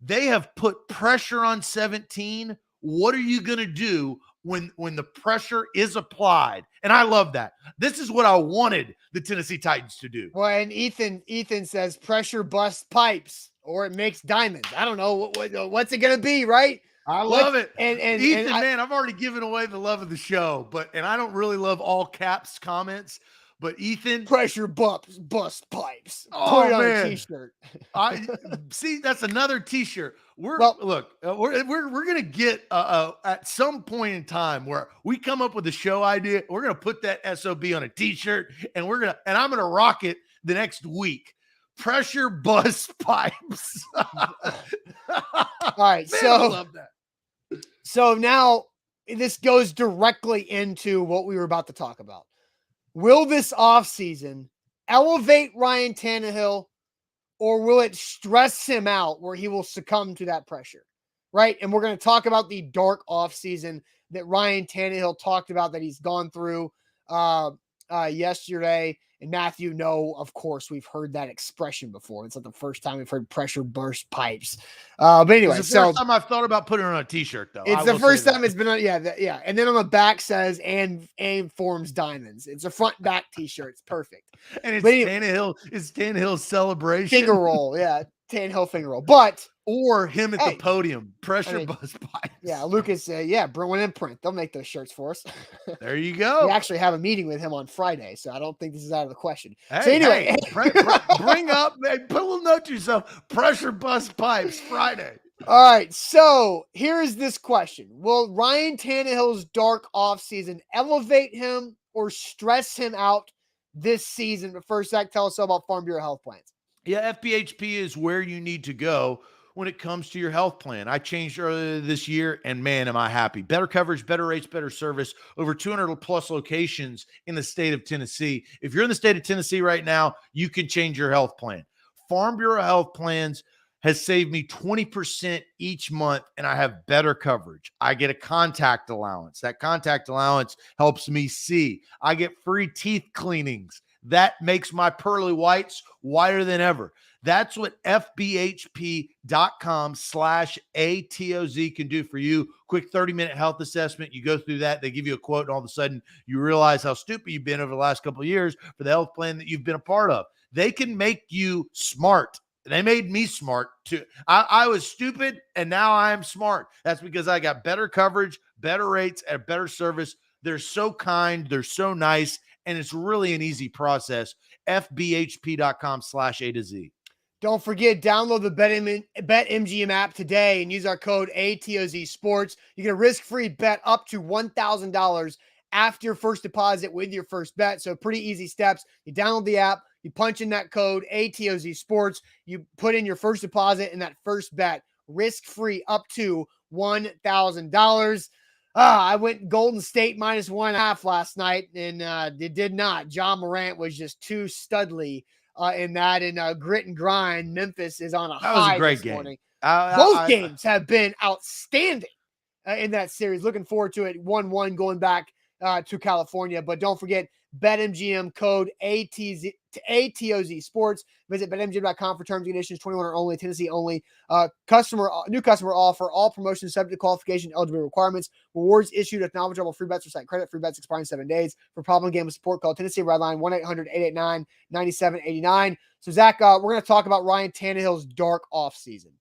They have put pressure on 17. What are you going to do when the pressure is applied? And I love that. This is what I wanted the Tennessee Titans to do.
Well, and Ethan says pressure busts pipes or it makes diamonds. I don't know what's it going to be, right?
I love it.
And
Ethan, man, I've already given away the love of the show, and I don't really love all caps comments. But Ethan,
pressure bust pipes.
Oh,
put it on
man.
a t-shirt.
I see. That's another t-shirt. We're going to get at some point in time where we come up with a show idea. We're going to put that SOB on a t-shirt, and I'm going to rock it the next week. Pressure bust pipes.
All right.
Man, I love that.
So now this goes directly into what we were about to talk about. Will this offseason elevate Ryan Tannehill, or will it stress him out where he will succumb to that pressure? Right? And we're going to talk about the dark offseason that Ryan Tannehill talked about that he's gone through yesterday. And Matthew, of course, we've heard that expression before. It's not the first time we've heard pressure burst pipes. But anyway,
it's the first time I've thought about putting it on a t-shirt, though.
It's the first time it's been on. Yeah. And then on the back says, and forms diamonds. It's a front back t-shirt. It's perfect.
And it's Tannehill's celebration.
Finger roll. Yeah. Tannehill finger roll.
Or him at the podium. Pressure buzz pipes.
Yeah. Lucas, Bruin Imprint. They'll make those shirts for us.
There you go.
We actually have a meeting with him on Friday, so I don't think this is out of the question.
Hey,
so anyway,
bring up, put a little note to yourself, pressure buzz pipes Friday.
All right. So here's this question. Will Ryan Tannehill's dark offseason elevate him or stress him out this season? But first, Zach, tell us about Farm Bureau Health Plans.
Yeah, FBHP is where you need to go when it comes to your health plan. I changed earlier this year, and man, am I happy. Better coverage, better rates, better service, over 200 plus locations in the state of Tennessee. If you're in the state of Tennessee right now, you can change your health plan. Farm Bureau Health Plans has saved me 20% each month, and I have better coverage. I get a contact allowance. That contact allowance helps me see. I get free teeth cleanings. That makes my pearly whites whiter than ever. That's what FBHP.com/ATOZ can do for you. Quick 30-minute health assessment. You go through that. They give you a quote, and all of a sudden you realize how stupid you've been over the last couple of years for the health plan that you've been a part of. They can make you smart. They made me smart too. I was stupid, and now I am smart. That's because I got better coverage, better rates, and better service They're so kind. They're so nice. And it's really an easy process. FBHP.com/A to Z.
Don't forget, download the BetMGM app today and use our code ATOZ Sports. You get a risk-free bet up to $1,000 after your first deposit with your first bet. So pretty easy steps. You download the app, you punch in that code ATOZ Sports, you put in your first deposit and that first bet, risk-free up to $1,000. I went Golden State -1.5 last night, and it did not. John Morant was just too studly in that. And grit and grind, Memphis is on a high.
That was a great
this
game.
morning. Both games have been outstanding in that series. Looking forward to it. 1-1 going back to California. But don't forget, BetMGM code ATOZ Sports. Visit BetMGM.com for terms and conditions. 21 or only, Tennessee only. New customer offer. All promotions subject to qualification, eligibility requirements. Rewards issued with knowledgeable free bets or site credit. Free bets expiring 7 days. For problem game with support, call Tennessee Redline 1-800-889-9789. So Zach, we're going to talk about Ryan Tannehill's dark offseason.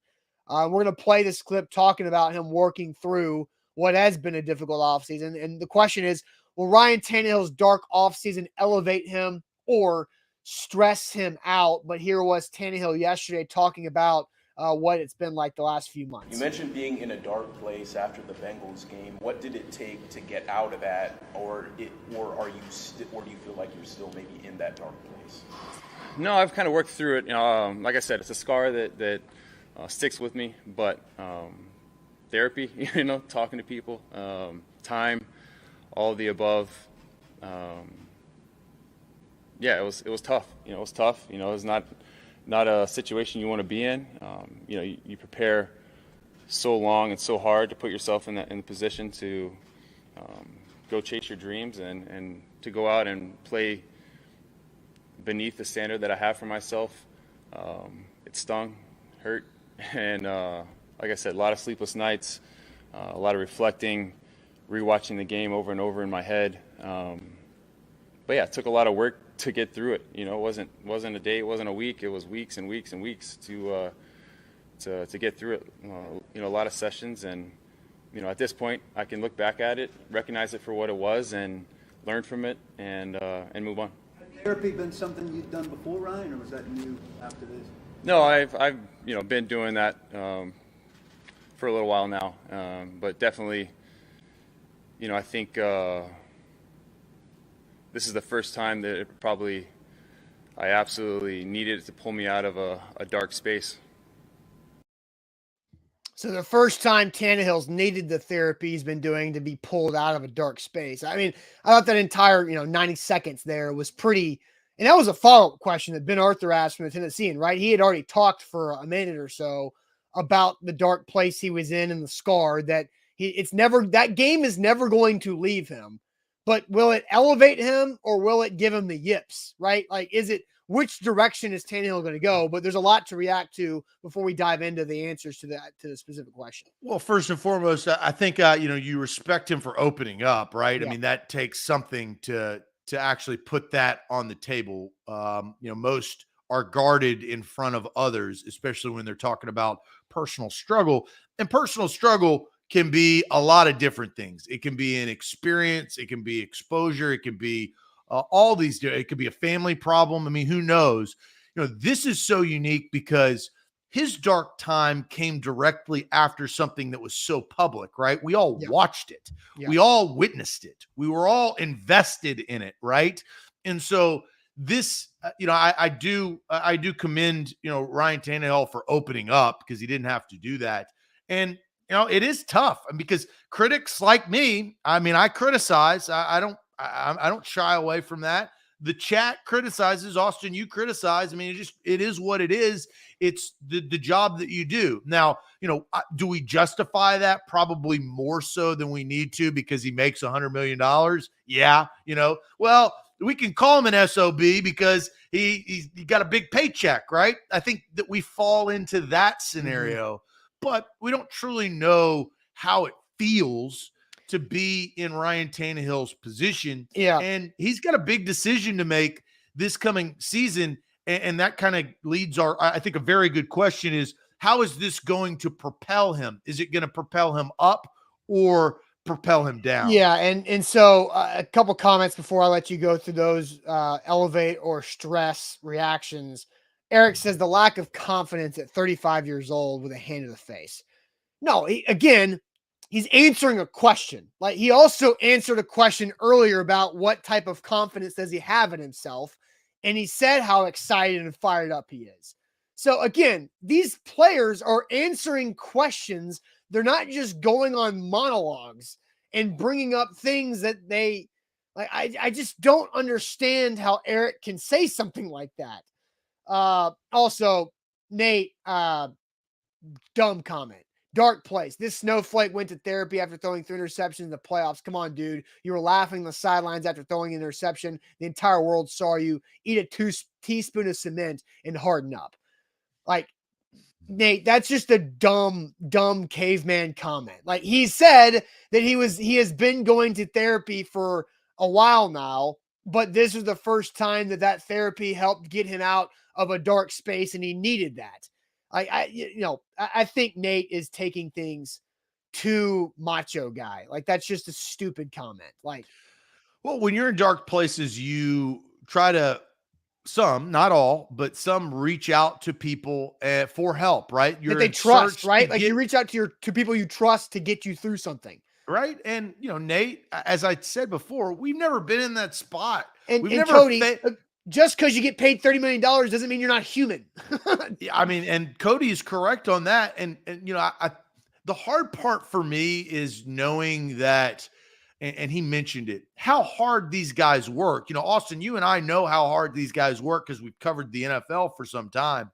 We're going to play this clip talking about him working through what has been a difficult offseason. And the question is, will Ryan Tannehill's dark offseason elevate him or stress him out? But here was Tannehill yesterday talking about what it's been like the last few months.
You mentioned being in a dark place after the Bengals game. What did it take to get out of that, or do you feel like you're still maybe in that dark place?
No, I've kind of worked through it. Like I said, it's a scar that sticks with me. But therapy, talking to people, time, all of the above. It was tough. It was tough. It's not a situation you want to be in. You prepare so long and so hard to put yourself in the position to go chase your dreams and to go out and play beneath the standard that I have for myself. It stung, hurt, and like I said, a lot of sleepless nights, a lot of reflecting, rewatching the game over and over in my head. But yeah, it took a lot of work to get through it. It wasn't a day, it wasn't a week, it was weeks and weeks and weeks to get through it. A lot of sessions, and at this point, I can look back at it, recognize it for what it was, and learn from it, and move on.
Has therapy been something you've done before, Ryan, or was that new after this?
No, I've been doing that for a little while now, but definitely, I think this is the first time that I absolutely needed it to pull me out of a dark space.
So the first time Tannehill's needed the therapy he's been doing to be pulled out of a dark space. I mean, I thought that entire, 90 seconds there was pretty, and that was a follow-up question that Ben Arthur asked from the Tennessean, right? He had already talked for a minute or so about the dark place he was in and the scar that that game is never going to leave him. But will it elevate him or will it give him the yips, right? Like, which direction is Tannehill going to go? But there's a lot to react to before we dive into the answers to the specific question.
Well, first and foremost, I think, you respect him for opening up, right?
Yeah.
I mean, that takes something to actually put that on the table. Most are guarded in front of others, especially when they're talking about personal struggle. And personal struggle can be a lot of different things. It can be an experience. It can be exposure. It can be all these. It could be a family problem. I mean, who knows? This is so unique because his dark time came directly after something that was so public, right? We all watched it. Yeah. We all witnessed it. We were all invested in it, right? And so this, I do commend, Ryan Tannehill for opening up because he didn't have to do that. And it is tough because critics like me, I mean, I criticize. I don't shy away from that. The chat criticizes. Austin, you criticize. I mean, it is what it is. It's the job that you do. Now, do we justify that? Probably more so than we need to because he makes $100 million. Yeah. Well, we can call him an SOB because he got a big paycheck, right? I think that we fall into that scenario. But we don't truly know how it feels to be in Ryan Tannehill's position.
Yeah.
And he's got a big decision to make this coming season. And that kind of leads I think a very good question is, how is this going to propel him? Is it going to propel him up or propel him down.
Yeah, and so a couple comments before I let you go through those elevate or stress reactions. Eric says the lack of confidence at 35 years old with a hand to the face. No, he's answering a question. Like, he also answered a question earlier about what type of confidence does he have in himself, and he said how excited and fired up he is. So again, these players are answering questions. They're not just going on monologues and bringing up things that they like. I just don't understand how Eric can say something like that. Also, Nate, dumb comment. Dark place. This snowflake went to therapy after throwing 3 interceptions in the playoffs. Come on, dude. You were laughing on the sidelines after throwing an interception. The entire world saw you. Eat a teaspoon of cement and harden up. Like, Nate, that's just a dumb caveman comment. Like, he said that he has been going to therapy for a while now, but this was the first time that therapy helped get him out of a dark space, and he needed that. I think Nate is taking things too macho guy. Like, that's just a stupid comment. Like,
well, when you're in dark places, you try to, some, not all, but some reach out to people for help, right?
That they trust, right? Like, you reach out to people you trust to get you through something.
Right. And, Nate, as I said before, we've never been in that spot.
And
we've never
Cody, just because you get paid $30 million doesn't mean you're not human.
I mean, and Cody is correct on that. And the hard part for me is knowing that, and he mentioned it, how hard these guys work. Austin, you and I know how hard these guys work because we've covered the NFL for some time.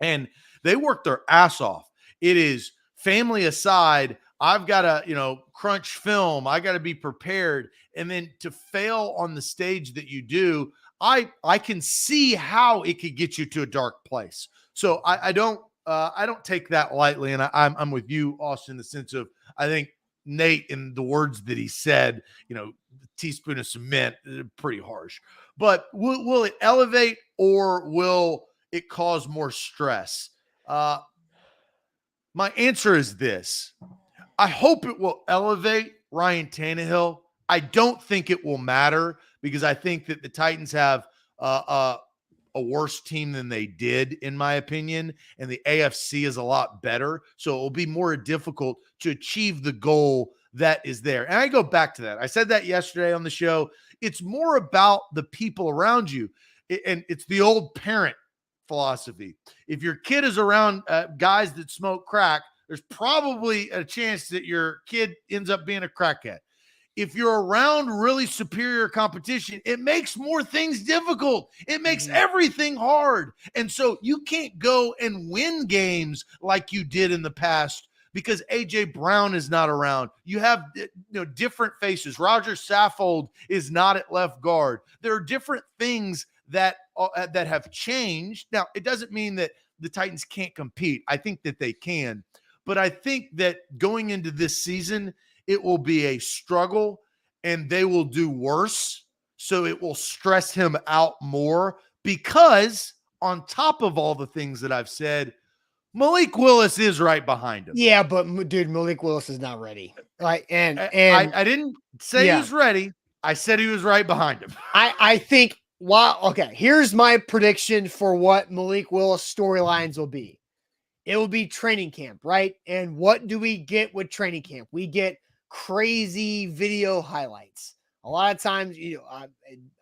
And they work their ass off. It is family aside. I've got to, crunch film. I got to be prepared. And then to fail on the stage that you do, I can see how it could get you to a dark place. So I don't take that lightly. And I'm with you, Austin, in the sense of, I think Nate, in the words that he said, teaspoon of cement, pretty harsh. But will it elevate or will it cause more stress? My answer is this. I hope it will elevate Ryan Tannehill. I don't think it will matter because I think that the Titans have a worse team than they did, in my opinion, and the AFC is a lot better. So it will be more difficult to achieve the goal that is there. And I go back to that. I said that yesterday on the show. It's more about the people around you, and it's the old parent philosophy. If your kid is around guys that smoke crack, there's probably a chance that your kid ends up being a crackhead. If you're around really superior competition, it makes more things difficult. It makes everything hard. And so you can't go and win games like you did in the past because A.J. Brown is not around. You have different faces. Roger Saffold is not at left guard. There are different things that have changed. Now, it doesn't mean that the Titans can't compete. I think that they can. But I think that going into this season, it will be a struggle and they will do worse. So it will stress him out more because on top of all the things that I've said, Malik Willis is right behind him.
Yeah, but dude, Malik Willis is not ready. Right. And
I didn't say he was ready. I said he was right behind him.
I think, okay, here's my prediction for what Malik Willis storylines will be. It will be training camp, right? And what do we get with training camp? We get crazy video highlights. A lot of times,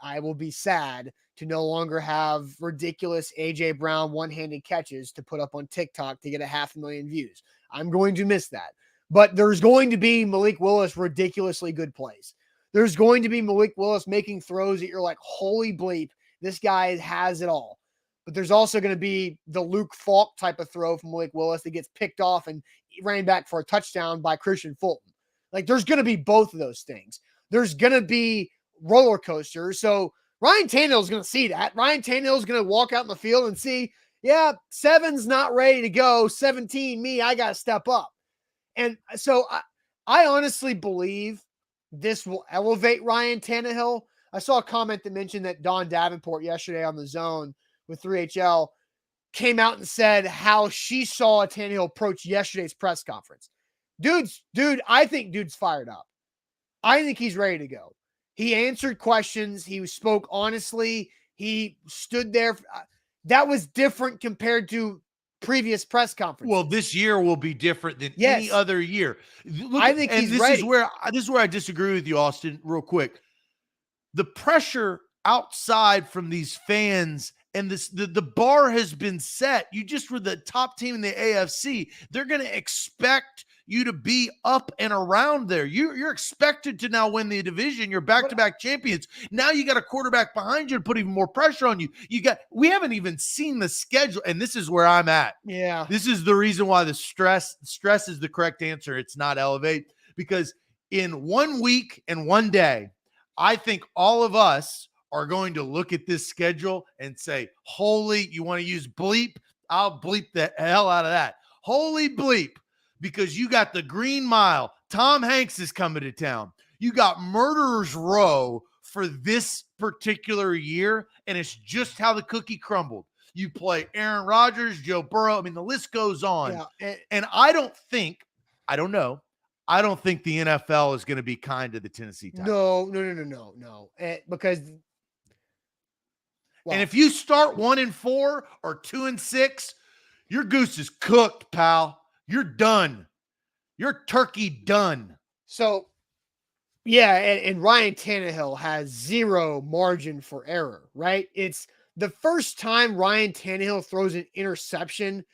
I will be sad to no longer have ridiculous A.J. Brown one-handed catches to put up on TikTok to get 500,000 views. I'm going to miss that. But there's going to be Malik Willis ridiculously good plays. There's going to be Malik Willis making throws that you're like, holy bleep, this guy has it all. But there's also going to be the Luke Falk type of throw from Malik Willis that gets picked off and ran back for a touchdown by Christian Fulton. Like, there's going to be both of those things. There's going to be roller coasters. So Ryan Tannehill is going to see that. Ryan Tannehill is going to walk out in the field and see, 7's not ready to go. 17, me, I got to step up. And so I honestly believe this will elevate Ryan Tannehill. I saw a comment that mentioned that Dawn Davenport yesterday on The Zone with 3HL came out and said how she saw Tannehill approach yesterday's press conference. I think dude's fired up. I think he's ready to go. He answered questions. He spoke honestly. He stood there. That was different compared to previous press conferences.
Well, this year will be different than any other year. Look,
I think he's
this
ready.
This is where I disagree with you, Austin, real quick. The pressure outside from these fans and the bar has been set. You just were the top team in the AFC. They're going to expect you to be up and around there. You're expected to now win the division. You're back-to-back champions. Now you got a quarterback behind you to put even more pressure on you. We haven't even seen the schedule, and this is where I'm at.
Yeah.
This is the reason why the stress is the correct answer. It's not elevate, because in 1 week and 1 day, I think all of us are going to look at this schedule and say, holy, you want to use bleep? I'll bleep the hell out of that. Holy bleep, because you got the Green Mile. Tom Hanks is coming to town. You got Murderer's Row for this particular year, and it's just how the cookie crumbled. You play Aaron Rodgers, Joe Burrow. I mean, the list goes on.
Yeah,
and I don't think the NFL is going to be kind to the Tennessee Titans.
No. Because
and if you start 1-4 or 2-6, your goose is cooked, pal. You're done. You're turkey done.
So, yeah, and Ryan Tannehill has zero margin for error, right? It's the first time Ryan Tannehill throws an interception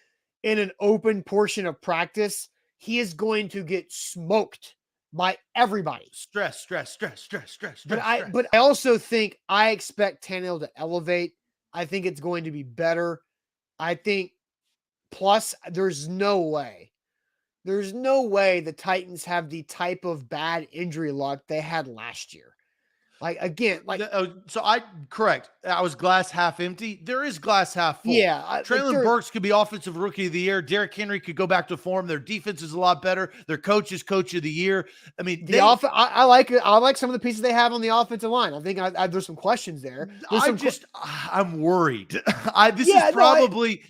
in an open portion of practice, he is going to get smoked by everybody.
Stress.
But I also think I expect Tannehill to elevate. I think it's going to be better. I think plus there's no way the Titans have the type of bad injury luck they had last year.
Correct. I was glass half empty. There is glass half full.
Yeah.
Traylon Burks could be offensive rookie of the year. Derrick Henry could go back to form. Their defense is a lot better. Their coach is coach of the year. I mean,
I like it. I like some of the pieces they have on the offensive line. I think there's some questions there.
I'm worried.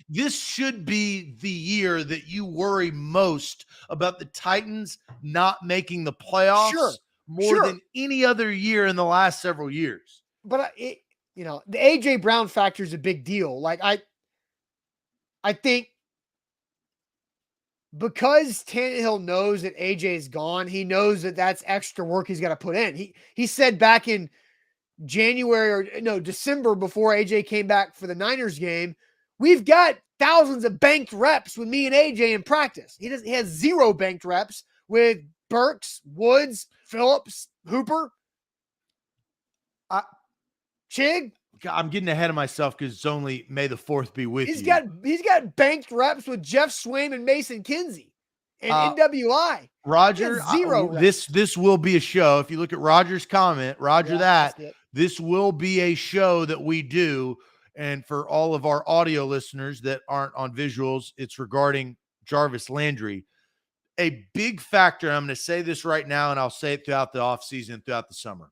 This should be the year that you worry most about the Titans not making the playoffs.
Sure.
More than any other year in the last several years.
But the AJ Brown factor is a big deal. Like I think because Tannehill knows that AJ is gone, he knows that that's extra work he's got to put in. He said back in December before AJ came back for the Niners game, we've got thousands of banked reps with me and AJ in practice. He has zero banked reps with Burks, Woods, Phillips, Hooper, Chig.
I'm getting ahead of myself because it's only May the 4th be with you.
He's got banked reps with Jeff Swaim and Mason Kinsey and NWI.
Roger, this will be a show. If you look at Roger's comment, this will be a show that we do. And for all of our audio listeners that aren't on visuals, it's regarding Jarvis Landry. A big factor, and I'm going to say this right now, and I'll say it throughout the offseason, throughout the summer.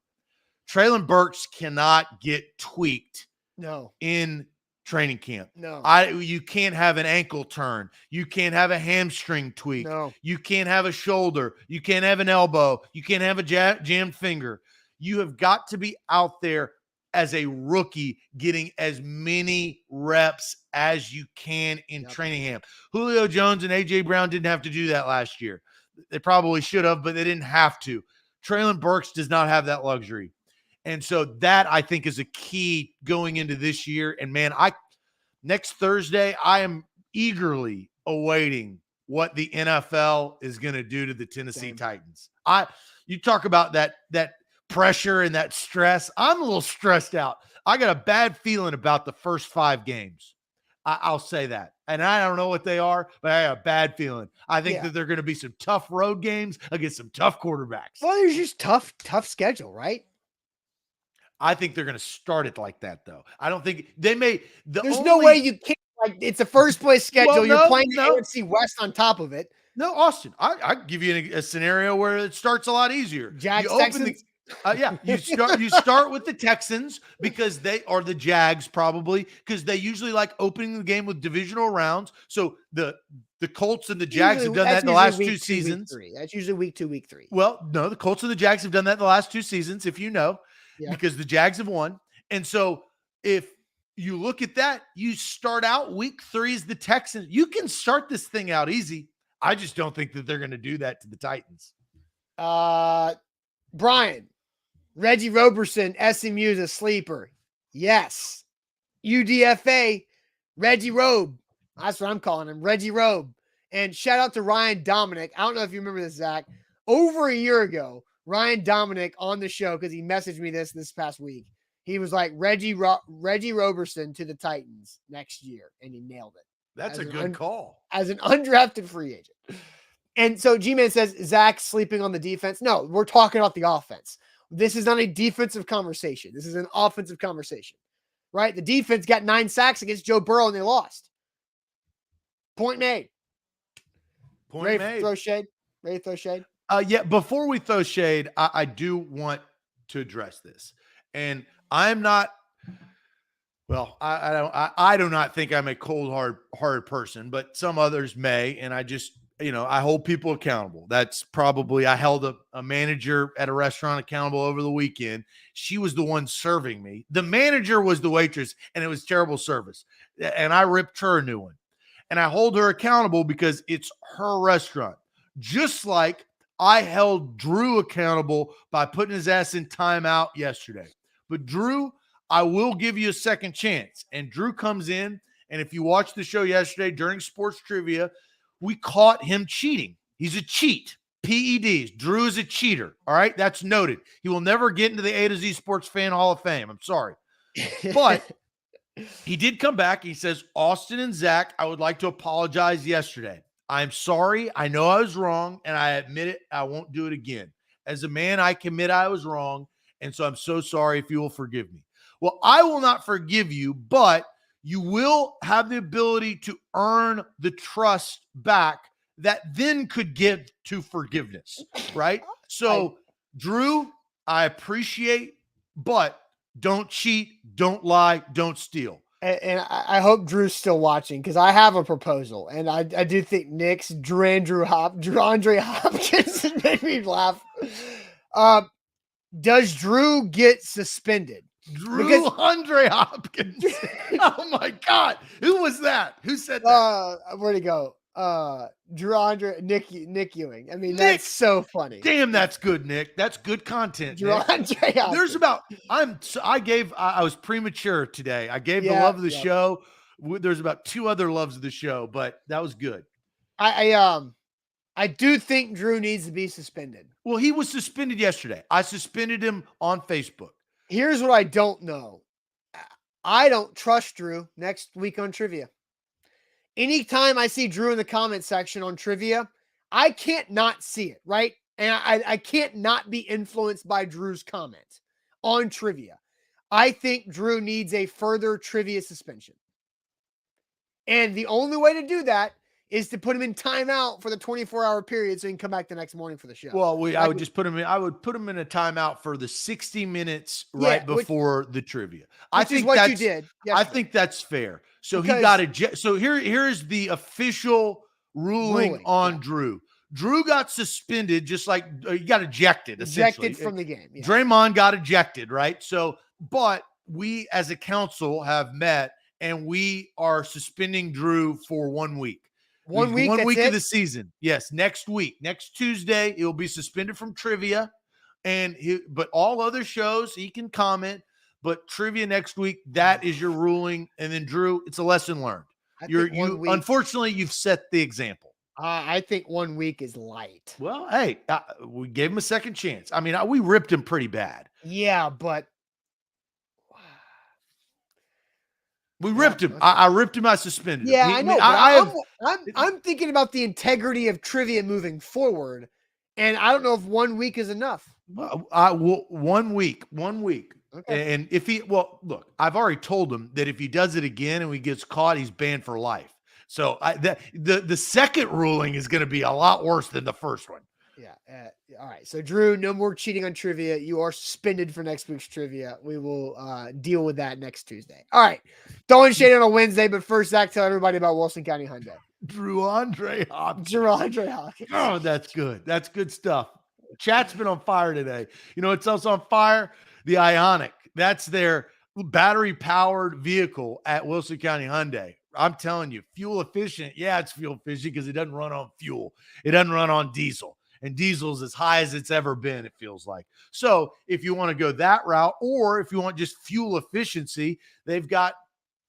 Traylon Burks cannot get tweaked in training camp.
No.
You can't have an ankle turn. You can't have a hamstring tweak.
No.
You can't have a shoulder. You can't have an elbow. You can't have a jammed finger. You have got to be out there as a rookie getting as many reps as you can in training camp. Julio Jones and A.J. Brown didn't have to do that last year. They probably should have, but they didn't have to. Traylon Burks does not have that luxury. And so that, I think, is a key going into this year. And, man, next Thursday, I am eagerly awaiting what the NFL is going to do to the Tennessee Titans. You talk about that pressure and that stress. I'm a little stressed out. I got a bad feeling about the first 5 games. I'll say that. And I don't know what they are, but I have a bad feeling. I think that there are going to be some tough road games against some tough quarterbacks.
Well, there's just tough schedule, right?
I think they're going to start it like that, though. I don't think they may.
There's no way you can't. Like, it's a first place schedule. You're playing the AFC West on top of it.
No, Austin, I give you a scenario where it starts a lot easier.
Texans.
Yeah, you start with the Texans because they are the Jags probably because they usually like opening the game with divisional rounds. So the Colts and the Jags have done that in the last two seasons.
That's usually week 2, week 3.
Well, no, the Colts and the Jags have done that in the last 2 seasons, if you know, because the Jags have won. And so if you look at that, you start out week 3 is the Texans. You can start this thing out easy. I just don't think that they're going to do that to the Titans.
Brian, Reggie Roberson, SMU is a sleeper. Yes. UDFA, Reggie Robe. That's what I'm calling him, Reggie Robe. And shout out to Ryan Dominic. I don't know if you remember this, Zach. Over a year ago, Ryan Dominic on the show, because he messaged me this past week. He was like, Reggie Roberson to the Titans next year, and he nailed it.
That's a good call.
As an undrafted free agent. And so G-Man says, Zach sleeping on the defense. No, we're talking about the offense. This is not a defensive conversation. This is an offensive conversation, right? The defense got 9 sacks against Joe Burrow, and they lost. Point made.
Ready
to throw shade? Ready to throw shade?
Yeah, before we throw shade, I do want to address this. And I'm not, well, I do not think I'm a cold-hearted person, but some others may. And I just, I hold people accountable. That's probably, I held a manager at a restaurant accountable over the weekend. She was the one serving me. The manager was the waitress, and it was terrible service. And I ripped her a new one. And I hold her accountable because it's her restaurant. Just like I held Drew accountable by putting his ass in timeout yesterday. But Drew, I will give you a second chance. And Drew comes in, and if you watched the show yesterday during sports trivia, we caught him cheating. He's a cheat. PEDs. Drew is a cheater. All right? That's noted. He will never get into the A to Z Sports Fan Hall of Fame. I'm sorry. But he did come back. He says, Austin and Zach, I would like to apologize yesterday. I'm sorry. I know I was wrong, and I admit it. I won't do it again. As a man, I commit I was wrong, and so I'm so sorry if you will forgive me. Well, I will not forgive you, but you will have the ability to earn the trust back that then could get to forgiveness, right? So, Drew, I appreciate, but don't cheat, don't lie, don't steal.
And I hope Drew's still watching because I have a proposal. And I do think Nick's DeAndre Hopkins made me laugh. Does Drew get suspended?
Andre Hopkins. Oh my God. Who was that? Who said that?
Where'd he go? Nick Ewing. I mean, that's so funny.
Damn, that's good, Nick. That's good content.
There's
about I was premature today. I gave the love of the show. There's about 2 other loves of the show, but that was good.
I do think Drew needs to be suspended.
Well, he was suspended yesterday. I suspended him on Facebook.
Here's what I don't know. I don't trust Drew next week on trivia. Anytime I see Drew in the comment section on trivia, I can't not see it, right? And I can't not be influenced by Drew's comments on trivia. I think Drew needs a further trivia suspension. And the only way to do that is to put him in timeout for the 24-hour period so he can come back the next morning for the show.
Well, I would put him in a timeout for the 60 minutes right before the trivia. I think
what you did. Yesterday.
I think that's fair. So he got so here's the official ruling on Drew. Drew got suspended, just like he got ejected
from the game. Yeah.
Draymond got ejected, right? So, but we as a council have met and we are suspending Drew for 1 week.
1 week.
1 week of the season. Yes, next week, next Tuesday, he'll be suspended from trivia, but all other shows he can comment. But trivia next week, that is your ruling. And then Drew, it's a lesson learned. Unfortunately, you've set the example.
I think 1 week is light.
Well, hey, we gave him a second chance. I mean, we ripped him pretty bad.
Yeah, but
we ripped him. I ripped him. I suspended him.
Yeah, I know. I'm thinking about the integrity of trivia moving forward, and I don't know if 1 week is enough.
Well, 1 week. Okay. And if look, I've already told him that if he does it again and he gets caught, he's banned for life. So the second ruling is going to be a lot worse than the first one.
Yeah. All right. So, Drew, no more cheating on trivia. You are suspended for next week's trivia. We will deal with that next Tuesday. All right. Throwing shade on a Wednesday, but first, Zach, tell everybody about Wilson County Hyundai.
Drew Andre Hopkins.
Andre Hopkins.
Oh, that's good. That's good stuff. Chat's been on fire today. You know, it's also on fire. The Ionic. That's their battery-powered vehicle at Wilson County Hyundai. I'm telling you, fuel efficient. Yeah, it's fuel efficient because it doesn't run on fuel. It doesn't run on diesel. And diesel's as high as it's ever been, it feels like. So if you want to go that route, or if you want just fuel efficiency, they've got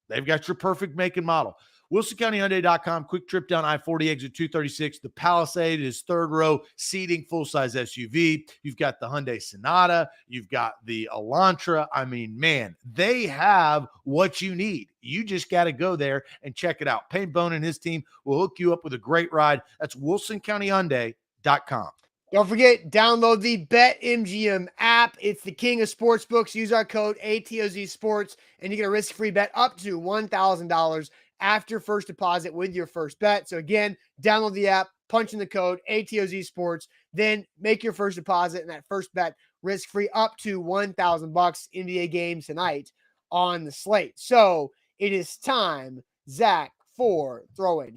your perfect make and model. WilsonCountyHyundai.com. Quick trip down I-40 exit 236. The Palisade is third row seating, full-size SUV. You've got the Hyundai Sonata. You've got the Elantra. I mean, man, they have what you need. You just got to go there and check it out. Payne Bone and his team will hook you up with a great ride. That's WilsonCountyHyundai.com.
Don't forget, download the BetMGM app. It's the king of sportsbooks. Use our code ATOZ Sports, and you get a risk-free bet up to $1,000 after first deposit with your first bet. So again, download the app, punch in the code ATOZ Sports, then make your first deposit, and that first bet risk-free up to $1,000. NBA games tonight on the slate. So it is time, Zach, for throwing.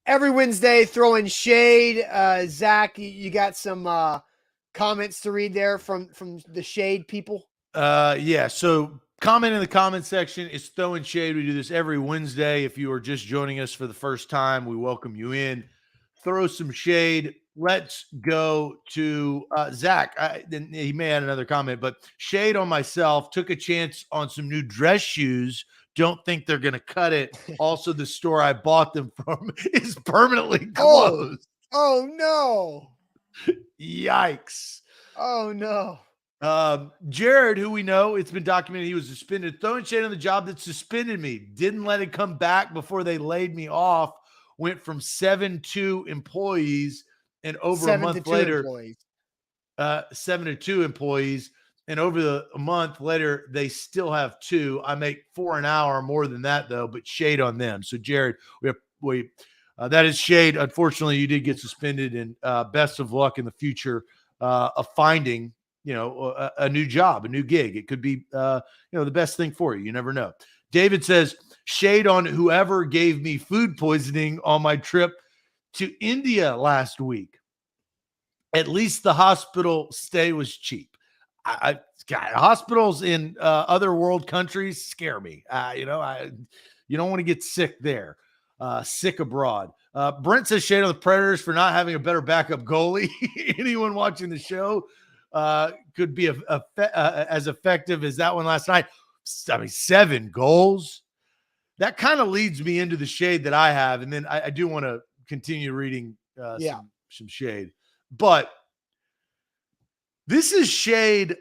Every Wednesday, throwing shade. Zach, you got some comments to read there from the shade people?
Yeah. So comment in the comment section. It's throwing shade. We do this every Wednesday. If you are just joining us for the first time, we welcome you in. Throw some shade. Let's go to Zach. He may add another comment, but shade on myself. Took a chance on some new dress shoes. Don't think they're going to cut it. Also, the store I bought them from is permanently closed.
Oh no.
Yikes.
Oh no.
Jared, who we know, it's been documented he was suspended. Throwing shade on the job that suspended me. Didn't let it come back before they laid me off. Went from 7 to employees, and over a month later, 7 to 2 employees. And over a month later, they still have 2. I make 4 an hour, more than that though, but shade on them. So Jared, that is shade. Unfortunately, you did get suspended, and best of luck in the future of finding, a new job, a new gig. It could be, the best thing for you. You never know. David says, shade on whoever gave me food poisoning on my trip to India last week. At least the hospital stay was cheap. Hospitals in other world countries scare me. You don't want to get sick there. Sick abroad. Brent says shade on the Predators for not having a better backup goalie. Anyone watching the show could be as effective as that one last night. 7 goals. That kind of leads me into the shade that I have, and then I do want to continue reading some shade, but this is shade,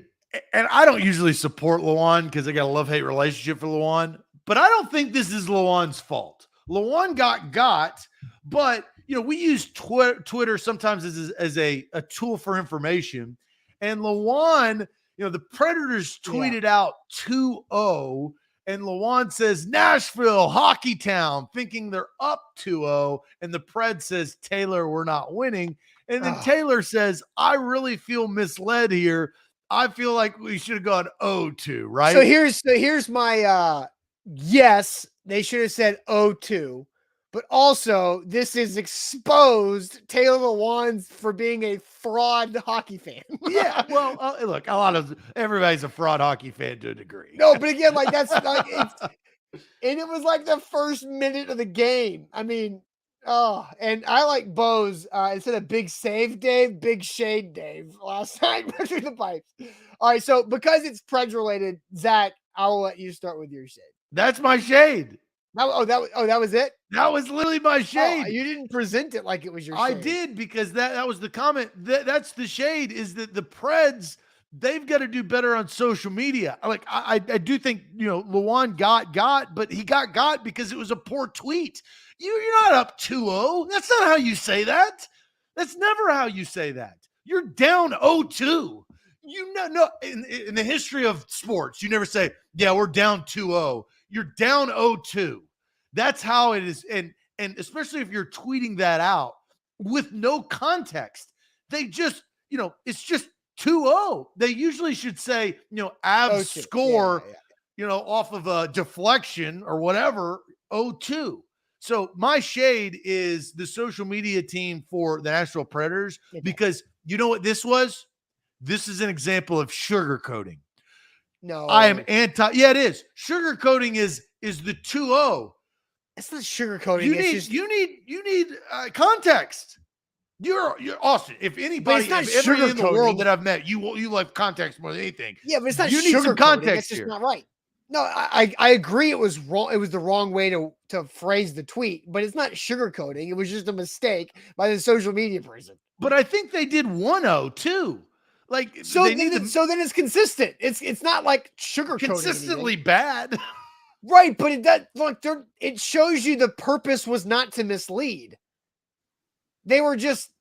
and I don't usually support Luan because I got a love-hate relationship for Luan, but I don't think this is Luan's fault. Luan got, but we use Twitter sometimes as a tool for information, and Luan, the Predators tweeted out 2-0, and Luan says Nashville, hockey town, thinking they're up 2-0, and the Pred says, Taylor, we're not winning. And then Taylor says, I really feel misled here. I feel like we should have gone 0-2, right?
So here's my yes, they should have said 0-2. But also, this is exposed Taylor Lewan for being a fraud hockey fan.
Yeah, well, look, everybody's a fraud hockey fan to a degree.
No, but again, that's like and it was like the first minute of the game. I mean, and I like Bose instead of big save Dave, big shade Dave last night through the pipes. All right, so because it's Preds related, Zach, I'll let you start with your shade.
That's my shade.
That was it?
That was literally my shade.
You didn't present it like it was your shade.
I did, because that was the comment. That's the shade, is that the Preds, they've got to do better on social media. Like, I do think, Luan got, but he got because it was a poor tweet. You're not up 2-0. That's not how you say that. That's never how you say that. You're down 0-2. No, in the history of sports, you never say, yeah, we're down 2-0. You're down 0-2. That's how it is. And especially if you're tweeting that out with no context, they just, it's just 2-0. They usually should say, Avs score, off of a deflection or whatever, 0-2. So my shade is the social media team for the Nashville Predators, because you know what this was? This is an example of sugarcoating.
No,
I am anti. Yeah, it is. Sugarcoating is the 2-0.
It's not sugarcoating.
You need context. You're Austin. If anybody, in the world that I've met, you like context more than anything.
Yeah, but it's not.
You need some context.
It's just not right. No, I agree. It was wrong. It was the wrong way to phrase the tweet, but it's not sugarcoating. It was just a mistake by the social media person.
But I think they did 1-0 too. Like
so then it's consistent. It's not like sugarcoating.
Consistently bad.
Right, but it shows you the purpose was not to mislead. It was just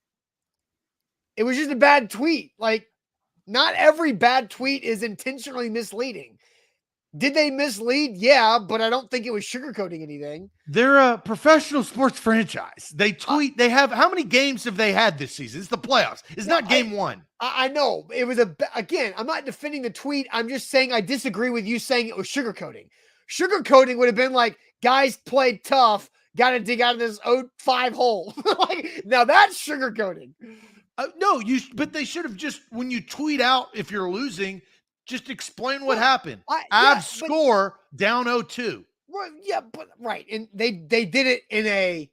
a bad tweet. Like, not every bad tweet is intentionally misleading. Did they mislead? Yeah, but I don't think it was sugarcoating anything.
They're a professional sports franchise. They tweet. They have, how many games have they had this season? It's the playoffs. It's not game one.
I know. It was again, I'm not defending the tweet. I'm just saying I disagree with you saying it was sugarcoating. Sugarcoating would have been like, guys played tough, got to dig out of this 0-5 hole. Like, now that's sugarcoating.
No, but they should have just, when you tweet out if you're losing, just explain what happened. Avs score down 0-2.
Well, yeah, but right, and they did it in a.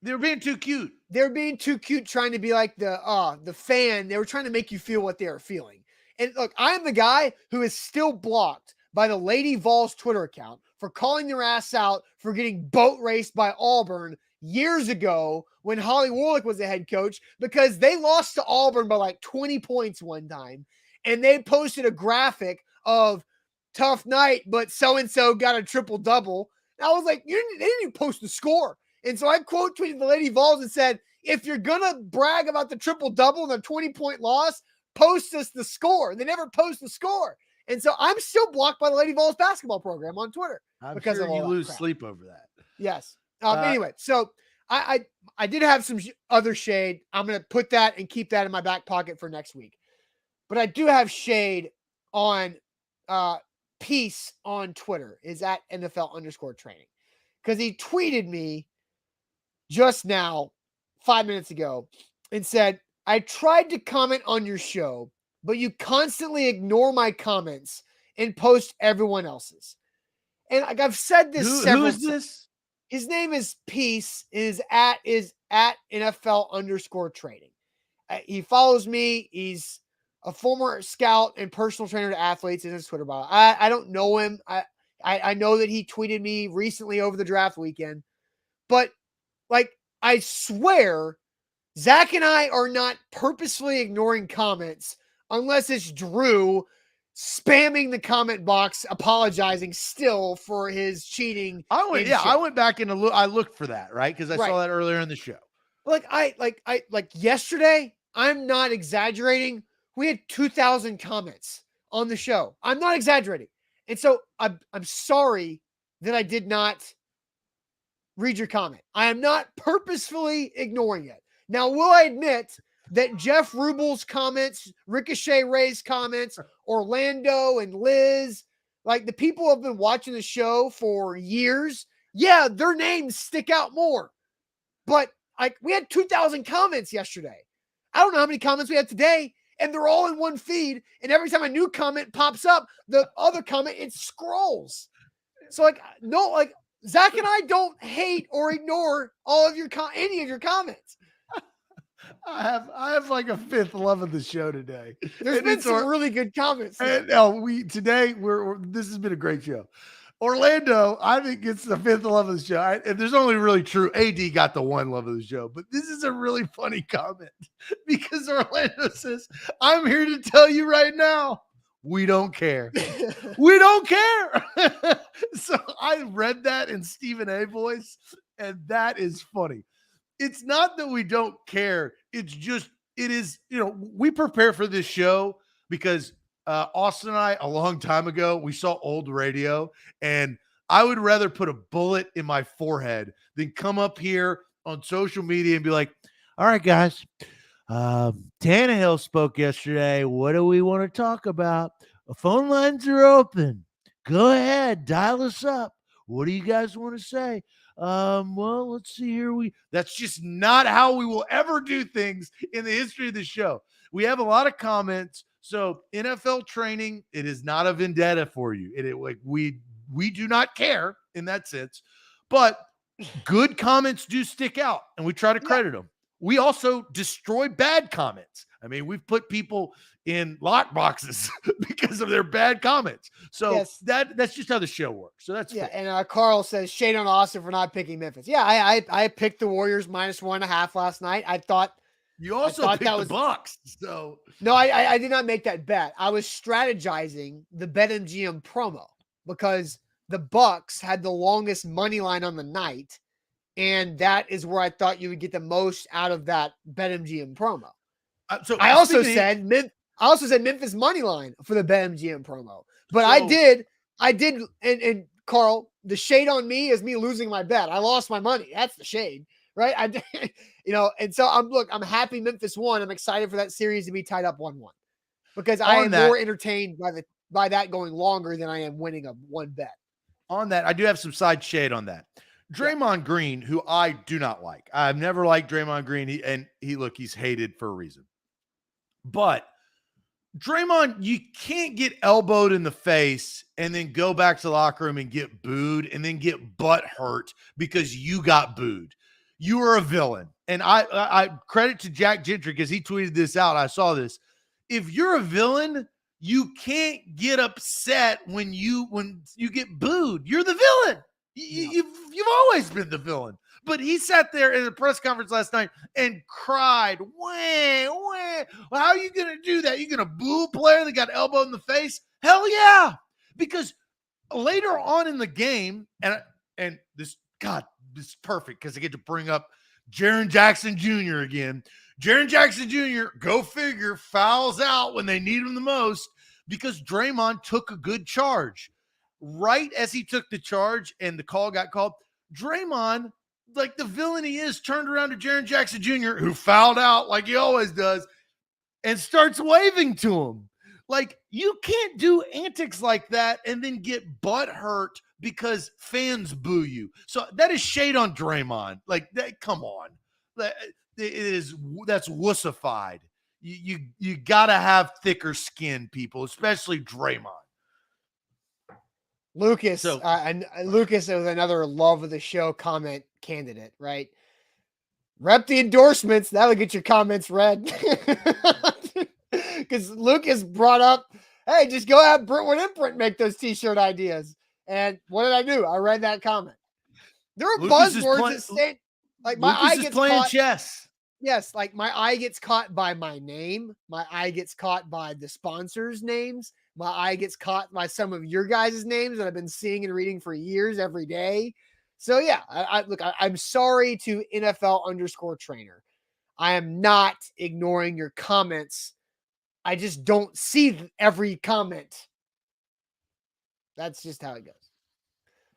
They were being too cute.
They're being too cute, trying to be like the fan. They were trying to make you feel what they were feeling. And look, I am the guy who is still blocked by the Lady Vols Twitter account for calling their ass out for getting boat raced by Auburn years ago when Holly Warlick was the head coach, because they lost to Auburn by like 20 points one time. And they posted a graphic of tough night, but so-and-so got a triple-double. And I was like, they didn't even post the score. And so I quote tweeted the Lady Vols and said, if you're going to brag about the triple-double and the 20-point loss, post us the score. They never post the score. And so I'm still blocked by the Lady Vols basketball program on Twitter.
Because you lose sleep over that.
Yes. Anyway, so I did have some other shade. I'm going to put that and keep that in my back pocket for next week. But I do have shade on Peace on Twitter, is at NFL_training. Because he tweeted me just now, 5 minutes ago, and said, I tried to comment on your show, but you constantly ignore my comments and post everyone else's. And like I've said this several times.
Who is this?
His name is Peace, is at NFL_training. He follows me. He's a former scout and personal trainer to athletes in his Twitter bio. I don't know him. I know that he tweeted me recently over the draft weekend, but like, I swear Zach and I are not purposefully ignoring comments unless it's Drew spamming the comment box, apologizing still for his cheating.
I went back and I looked for that, right? Because I saw that earlier in the show.
Like yesterday, I'm not exaggerating. We had 2,000 comments on the show. I'm not exaggerating. And so I'm sorry that I did not read your comment. I am not purposefully ignoring it. Now, will I admit that Jeff Rubel's comments, Ricochet Ray's comments, Orlando and Liz, like the people who have been watching the show for years, yeah, their names stick out more. But like, we had 2,000 comments yesterday. I don't know how many comments we have today, and they're all in one feed. And every time a new comment pops up, the other comment, it scrolls. So like, no, like Zach and I don't hate or ignore all of your any of your comments.
I have like a fifth love of the show today.
There's been some really good comments.
And this has been a great show. Orlando, I think it's the fifth love of the show. And there's only really true. AD got the one love of the show, but this is a really funny comment because Orlando says, I'm here to tell you right now, we don't care. We don't care. So I read that in Stephen A voice, and that is funny. It's not that we don't care. It's just, it is, we prepare for this show because Austin and I, a long time ago, we saw old radio, and I would rather put a bullet in my forehead than come up here on social media and be like, all right, guys, Tannehill spoke yesterday. What do we want to talk about? The phone lines are open. Go ahead, dial us up. What do you guys want to say? Well, let's see here. That's just not how we will ever do things in the history of the show. We have a lot of comments. So NFL training, it is not a vendetta for you. We do not care in that sense, but good comments do stick out and we try to credit them. We also destroy bad comments. I mean, we've put people in lock boxes because of their bad comments. So that's just how the show works. So that's fair.
And Carl says shade on Austin for not picking Memphis. Yeah, I picked the Warriors -1.5 last night. I thought
you also picked the Bucks. So
no, I did not make that bet. I was strategizing the BetMGM promo because the Bucks had the longest money line on the night. And that is where I thought you would get the most out of that BetMGM promo. I also said Memphis money line for the BetMGM promo. But I did, and Carl, the shade on me is me losing my bet. I lost my money. That's the shade, right? And so I'm happy Memphis won. I'm excited for that series to be tied up 1-1 because I am more entertained by that going longer than I am winning a one bet.
On that, I do have some side shade on that. Draymond Green, who I do not like. I've never liked Draymond Green. He's hated for a reason. But Draymond, you can't get elbowed in the face and then go back to the locker room and get booed and then get butt hurt because you got booed. You are a villain. And I credit to Jack Gentry because he tweeted this out. I saw this. If you're a villain, you can't get upset when you get booed. You're the villain. You've always been the villain. But he sat there in a press conference last night and cried, wah, wah. Well, how are you going to do that? You going to boo a player that got elbowed in the face? Hell yeah. Because later on in the game, and this is perfect because I get to bring up Jaren Jackson Jr. again. Jaren Jackson Jr., go figure, fouls out when they need him the most because Draymond took a good charge. Right as he took the charge and the call got called, Draymond, like the villain he is, turned around to Jaren Jackson Jr., who fouled out like he always does, and starts waving to him. Like, you can't do antics like that and then get butt hurt because fans boo you. So that is shade on Draymond. Like, that, come on. That's wussified. You got to have thicker skin, people, especially Draymond.
Lucas, and Lucas was another love of the show comment candidate, right? Rep the endorsements. That'll get your comments read. Because Lucas brought up, hey, just go have Brentwood Imprint make those t-shirt ideas. And what did I do? I read that comment. There are buzzwords that say, like, my eye gets
playing
caught.
Chess.
Yes, like my eye gets caught by my name. My eye gets caught by the sponsors' names. My eye gets caught by some of your guys' names that I've been seeing and reading for years every day. So yeah, I'm sorry to NFL_trainer. I am not ignoring your comments. I just don't see every comment. That's just how it goes.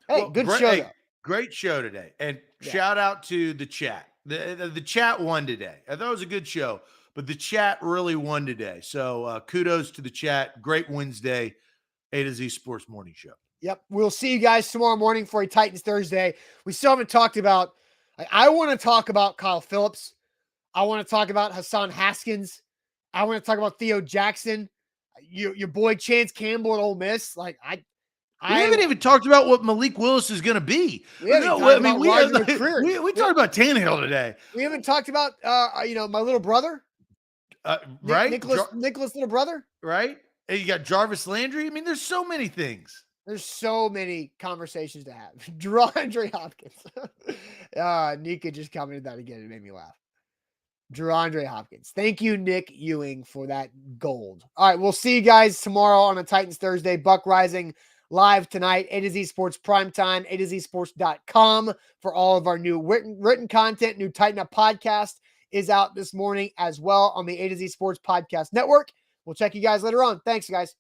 Hey, good show though.
Great show today. And shout out to the chat. The chat won today. I thought it was a good show, but the chat really won today. So kudos to the chat. Great Wednesday, A to Z Sports Morning Show.
Yep. We'll see you guys tomorrow morning for a Titans Thursday. We still haven't talked about, I want to talk about Kyle Phillips. I want to talk about Hassan Haskins. I want to talk about Theo Jackson. Your boy Chance Campbell at Ole Miss. Like,
we haven't even talked about what Malik Willis is going to be.
We talked
about Tannehill today.
We haven't talked about, my little brother.
Right?
Nicholas' little brother.
Right? And you got Jarvis Landry. I mean, there's so many things.
There's so many conversations to have. DeAndre Hopkins. Nika just commented that again. It made me laugh. DeAndre Hopkins. Thank you, Nick Ewing, for that gold. All right, we'll see you guys tomorrow on a Titans Thursday. Buck Rising live tonight, A to Z Sports Primetime, A to Z Sports.com for all of our new written content. New Tighten Up podcast is out this morning as well on the A to Z Sports Podcast Network. We'll check you guys later on. Thanks, guys.